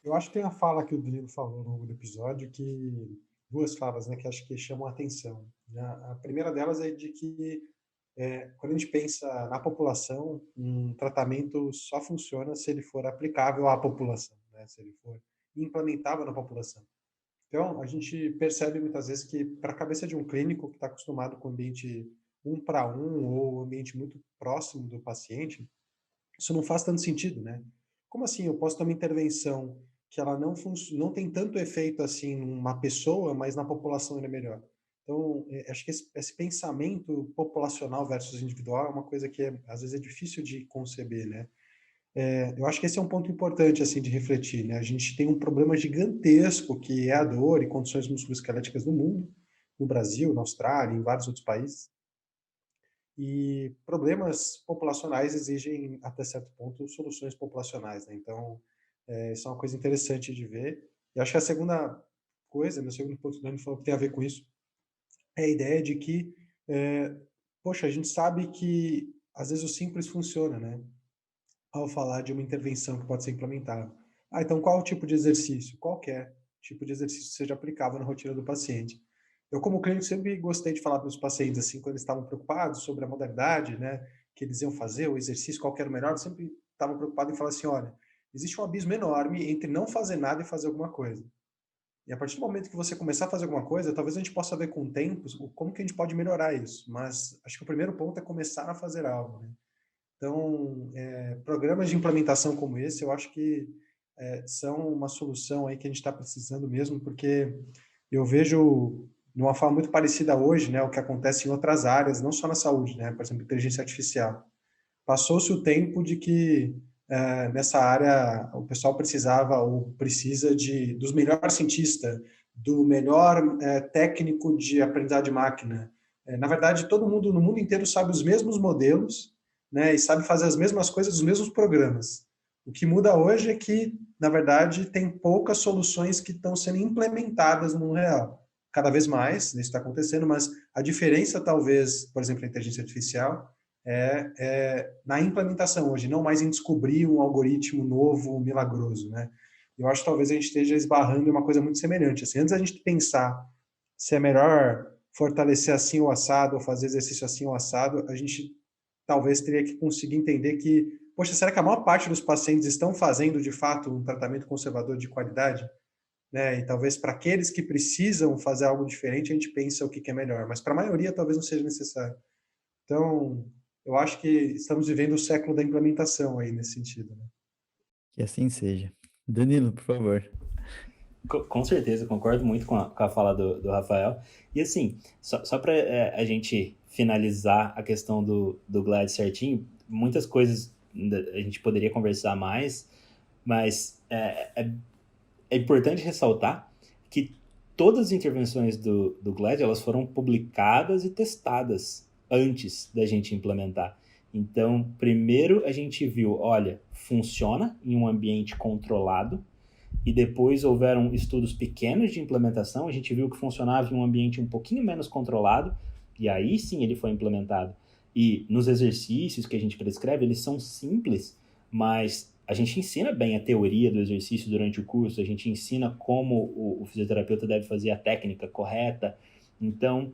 Eu acho que tem a fala que o Danilo falou no longo do episódio, que duas falas, né, que acho que chamam a atenção. A primeira delas é de que quando a gente pensa na população, um tratamento só funciona se ele for aplicável à população, né, se ele for implementável na população. Então, a gente percebe muitas vezes que, para a cabeça de um clínico que está acostumado com o ambiente um para um ou um ambiente muito próximo do paciente, isso não faz tanto sentido, né? Como assim? Eu posso ter uma intervenção que ela não tem tanto efeito assim numa pessoa, mas na população ele é melhor. Então, acho que esse pensamento populacional versus individual é uma coisa que às vezes é difícil de conceber, né? Eu acho que esse é um ponto importante assim de refletir, né? A gente tem um problema gigantesco que é a dor e condições musculoesqueléticas no mundo, no Brasil, na Austrália, em vários outros países. E problemas populacionais exigem, até certo ponto, soluções populacionais, né? Então, isso é uma coisa interessante de ver. E acho que a segunda coisa, meu segundo ponto que o Dani falou que tem a ver com isso, é a ideia de que, poxa, a gente sabe que às vezes o simples funciona, né? Ao falar de uma intervenção que pode ser implementada. Ah, então qual o tipo de exercício? Qualquer tipo de exercício seja aplicável na rotina do paciente. Eu, como clínico, sempre gostei de falar para os pacientes, assim, quando eles estavam preocupados sobre a modalidade, né, que eles iam fazer, o exercício, qual que era o melhor, eu sempre estava preocupado em falar assim, olha, existe um abismo enorme entre não fazer nada e fazer alguma coisa. E a partir do momento que você começar a fazer alguma coisa, talvez a gente possa ver com o tempo como que a gente pode melhorar isso. Mas acho que o primeiro ponto é começar a fazer algo, né? Então, programas de implementação como esse, eu acho que são uma solução aí que a gente está precisando mesmo, porque eu vejo de uma forma muito parecida hoje, né, o que acontece em outras áreas, não só na saúde, né, por exemplo, inteligência artificial. Passou-se o tempo de que nessa área o pessoal precisava ou precisa dos melhores cientistas, do melhor técnico de aprendizado de máquina. Na verdade, todo mundo no mundo inteiro sabe os mesmos modelos, né, e sabe fazer as mesmas coisas, os mesmos programas. O que muda hoje é que, na verdade, tem poucas soluções que estão sendo implementadas no mundo real. Cada vez mais, isso está acontecendo, mas a diferença, talvez, por exemplo, na inteligência artificial, na implementação hoje, não mais em descobrir um algoritmo novo, milagroso, né? Eu acho que talvez a gente esteja esbarrando em uma coisa muito semelhante. Assim, antes a gente pensar se é melhor fortalecer assim o assado ou fazer exercício assim o assado, a gente talvez teria que conseguir entender que, poxa, será que a maior parte dos pacientes estão fazendo de fato um tratamento conservador de qualidade? Né? E talvez para aqueles que precisam fazer algo diferente, a gente pensa o que é melhor, mas para a maioria talvez não seja necessário. Então, eu acho que estamos vivendo o século da implementação aí nesse sentido, né? Que assim seja. Danilo, por favor. Com certeza, concordo muito com a fala do Rafael. E assim, só para a gente finalizar a questão do GLAD certinho, muitas coisas a gente poderia conversar mais, mas é importante ressaltar que todas as intervenções do GLAD elas foram publicadas e testadas antes da gente implementar. Então, primeiro a gente viu, olha, funciona em um ambiente controlado, e depois houveram estudos pequenos de implementação, a gente viu que funcionava em um ambiente um pouquinho menos controlado, e aí sim ele foi implementado. E nos exercícios que a gente prescreve, eles são simples, mas a gente ensina bem a teoria do exercício durante o curso, a gente ensina como o fisioterapeuta deve fazer a técnica correta. Então,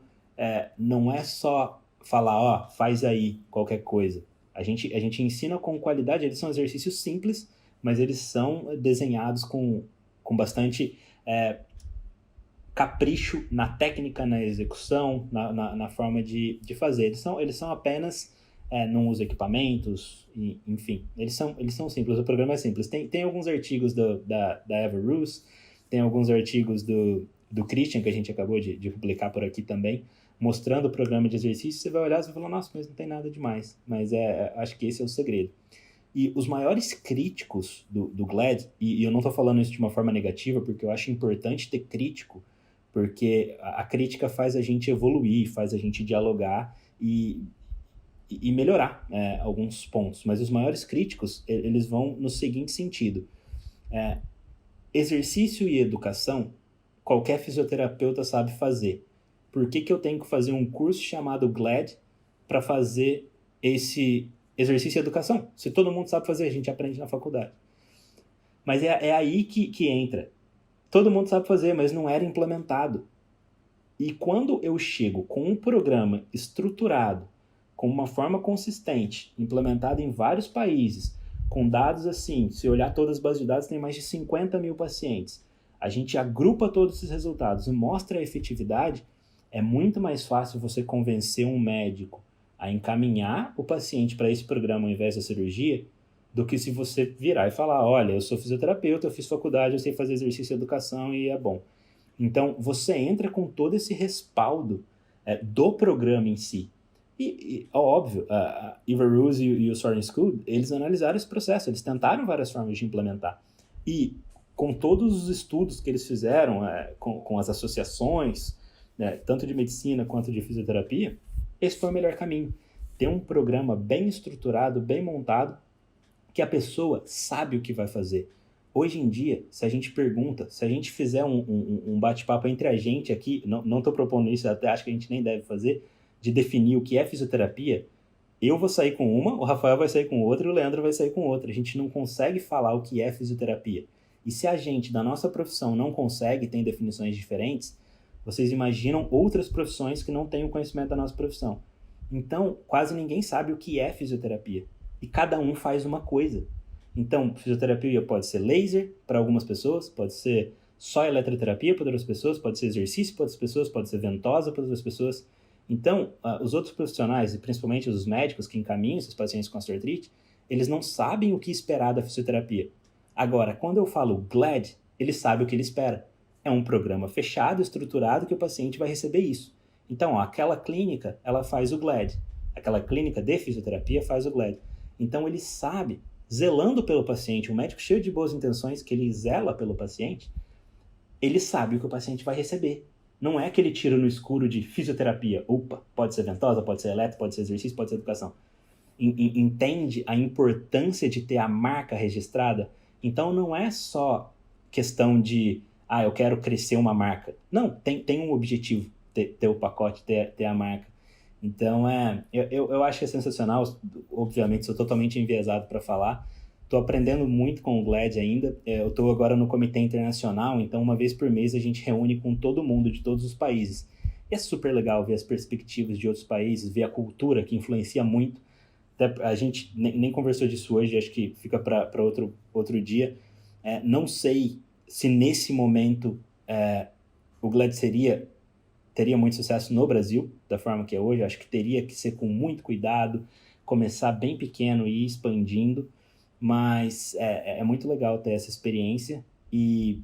não é só falar, ó, faz aí qualquer coisa. A gente ensina com qualidade, eles são exercícios simples, mas eles são desenhados com bastante capricho na técnica, na execução, na forma de fazer. Eles são apenas, não usam equipamentos, enfim, eles são simples, o programa é simples. Tem alguns artigos da Eva Roos, tem alguns artigos do Christian, que a gente acabou de publicar por aqui também, mostrando o programa de exercício, você vai olhar e vai falar, nossa, mas não tem nada demais. Mas acho que esse é o segredo. E os maiores críticos do GLAD, e eu não estou falando isso de uma forma negativa, porque eu acho importante ter crítico, porque a crítica faz a gente evoluir, faz a gente dialogar e melhorar alguns pontos. Mas os maiores críticos, eles vão no seguinte sentido. Exercício e educação, qualquer fisioterapeuta sabe fazer. Por que eu tenho que fazer um curso chamado GLAD para fazer esse exercício e educação? Se todo mundo sabe fazer, a gente aprende na faculdade. Mas é aí que entra. Todo mundo sabe fazer, mas não era implementado. E quando eu chego com um programa estruturado, com uma forma consistente, implementado em vários países, com dados assim, se olhar todas as bases de dados, tem mais de 50 mil pacientes. a gente agrupa todos esses resultados e mostra a efetividade, é muito mais fácil você convencer um médico a encaminhar o paciente para esse programa ao invés da cirurgia, do que se você virar e falar, olha, eu sou fisioterapeuta, eu fiz faculdade, eu sei fazer exercício e educação e é bom. Então, você entra com todo esse respaldo do programa em si. Óbvio, a Eva Ruse e o Soaring School, eles analisaram esse processo, eles tentaram várias formas de implementar. E com todos os estudos que eles fizeram, com as associações, tanto de medicina quanto de fisioterapia, esse foi o melhor caminho. Ter um programa bem estruturado, bem montado, que a pessoa sabe o que vai fazer. Hoje em dia, se a gente pergunta, se a gente fizer um bate-papo entre a gente aqui, não estou propondo isso, até acho que a gente nem deve fazer, de definir o que é fisioterapia, eu vou sair com uma, o Rafael vai sair com outra e o Leandro vai sair com outra. A gente não consegue falar o que é fisioterapia. E se a gente, da nossa profissão, não consegue, tem definições diferentes, vocês imaginam outras profissões que não têm o conhecimento da nossa profissão. Então, quase ninguém sabe o que é fisioterapia. E cada um faz uma coisa. Então, fisioterapia pode ser laser para algumas pessoas, pode ser só eletroterapia para outras pessoas, pode ser exercício para outras pessoas, pode ser ventosa para outras pessoas. Então, os outros profissionais, e principalmente os médicos que encaminham esses pacientes com osteoartrite, eles não sabem o que esperar da fisioterapia. Agora, quando eu falo GLAD, ele sabe o que ele espera. É um programa fechado, estruturado, que o paciente vai receber isso. Então, aquela clínica, ela faz o GLAD. Aquela clínica de fisioterapia faz o GLAD. Então, ele sabe, zelando pelo paciente, um médico cheio de boas intenções, que ele zela pelo paciente, ele sabe o que o paciente vai receber. Não é aquele tiro no escuro de fisioterapia. Opa, pode ser ventosa, pode ser eletro, pode ser exercício, pode ser educação. Entende a importância de ter a marca registrada? Então, não é só questão de, eu quero crescer uma marca. Não, tem um objetivo, ter o pacote, ter a marca. Então, eu acho que é sensacional. Obviamente, sou totalmente enviesado para falar. Estou aprendendo muito com o GLAD ainda. Eu estou agora no Comitê Internacional, então uma vez por mês a gente reúne com todo mundo de todos os países. E é super legal ver as perspectivas de outros países, ver a cultura que influencia muito. Até a gente nem conversou disso hoje, acho que fica para outro dia. Não sei se nesse momento o GLAD teria muito sucesso no Brasil, da forma que é hoje. Acho que teria que ser com muito cuidado, começar bem pequeno e ir expandindo. Mas é muito legal ter essa experiência. E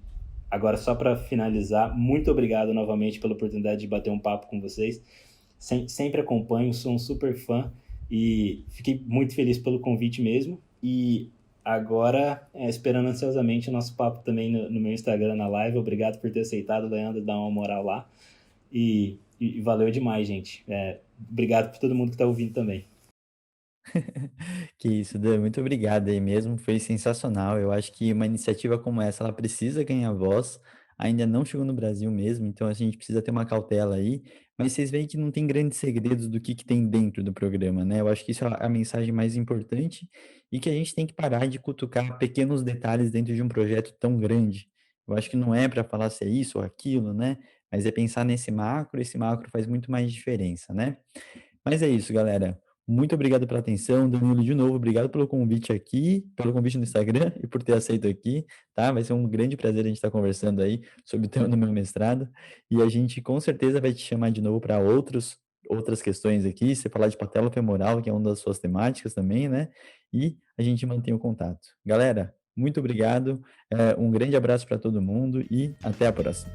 agora, só para finalizar, muito obrigado novamente pela oportunidade de bater um papo com vocês. Sempre acompanho, sou um super fã e fiquei muito feliz pelo convite mesmo. E agora, esperando ansiosamente o nosso papo também no meu Instagram, na live. Obrigado por ter aceitado, Leandro, dar uma moral lá. E valeu demais, gente. Obrigado por todo mundo que está ouvindo também. Que isso, Dan, muito obrigado aí mesmo, foi sensacional. Eu acho que uma iniciativa como essa, ela precisa ganhar voz, ainda não chegou no Brasil mesmo, então a gente precisa ter uma cautela aí, mas vocês veem que não tem grandes segredos do que tem dentro do programa, né? Eu acho que isso é a mensagem mais importante e que a gente tem que parar de cutucar pequenos detalhes dentro de um projeto tão grande. Eu acho que não é para falar se é isso ou aquilo, né? Mas é pensar nesse macro, esse macro faz muito mais diferença, né? Mas é isso, galera. Muito obrigado pela atenção. Danilo, de novo, obrigado pelo convite aqui, pelo convite no Instagram e por ter aceito aqui, tá? Vai ser um grande prazer a gente estar conversando aí sobre o tema do meu mestrado. E a gente com certeza vai te chamar de novo para outras questões aqui, você falar de patela femoral, que é uma das suas temáticas também, né? E a gente mantém o contato. Galera, muito obrigado, um grande abraço para todo mundo e até a próxima.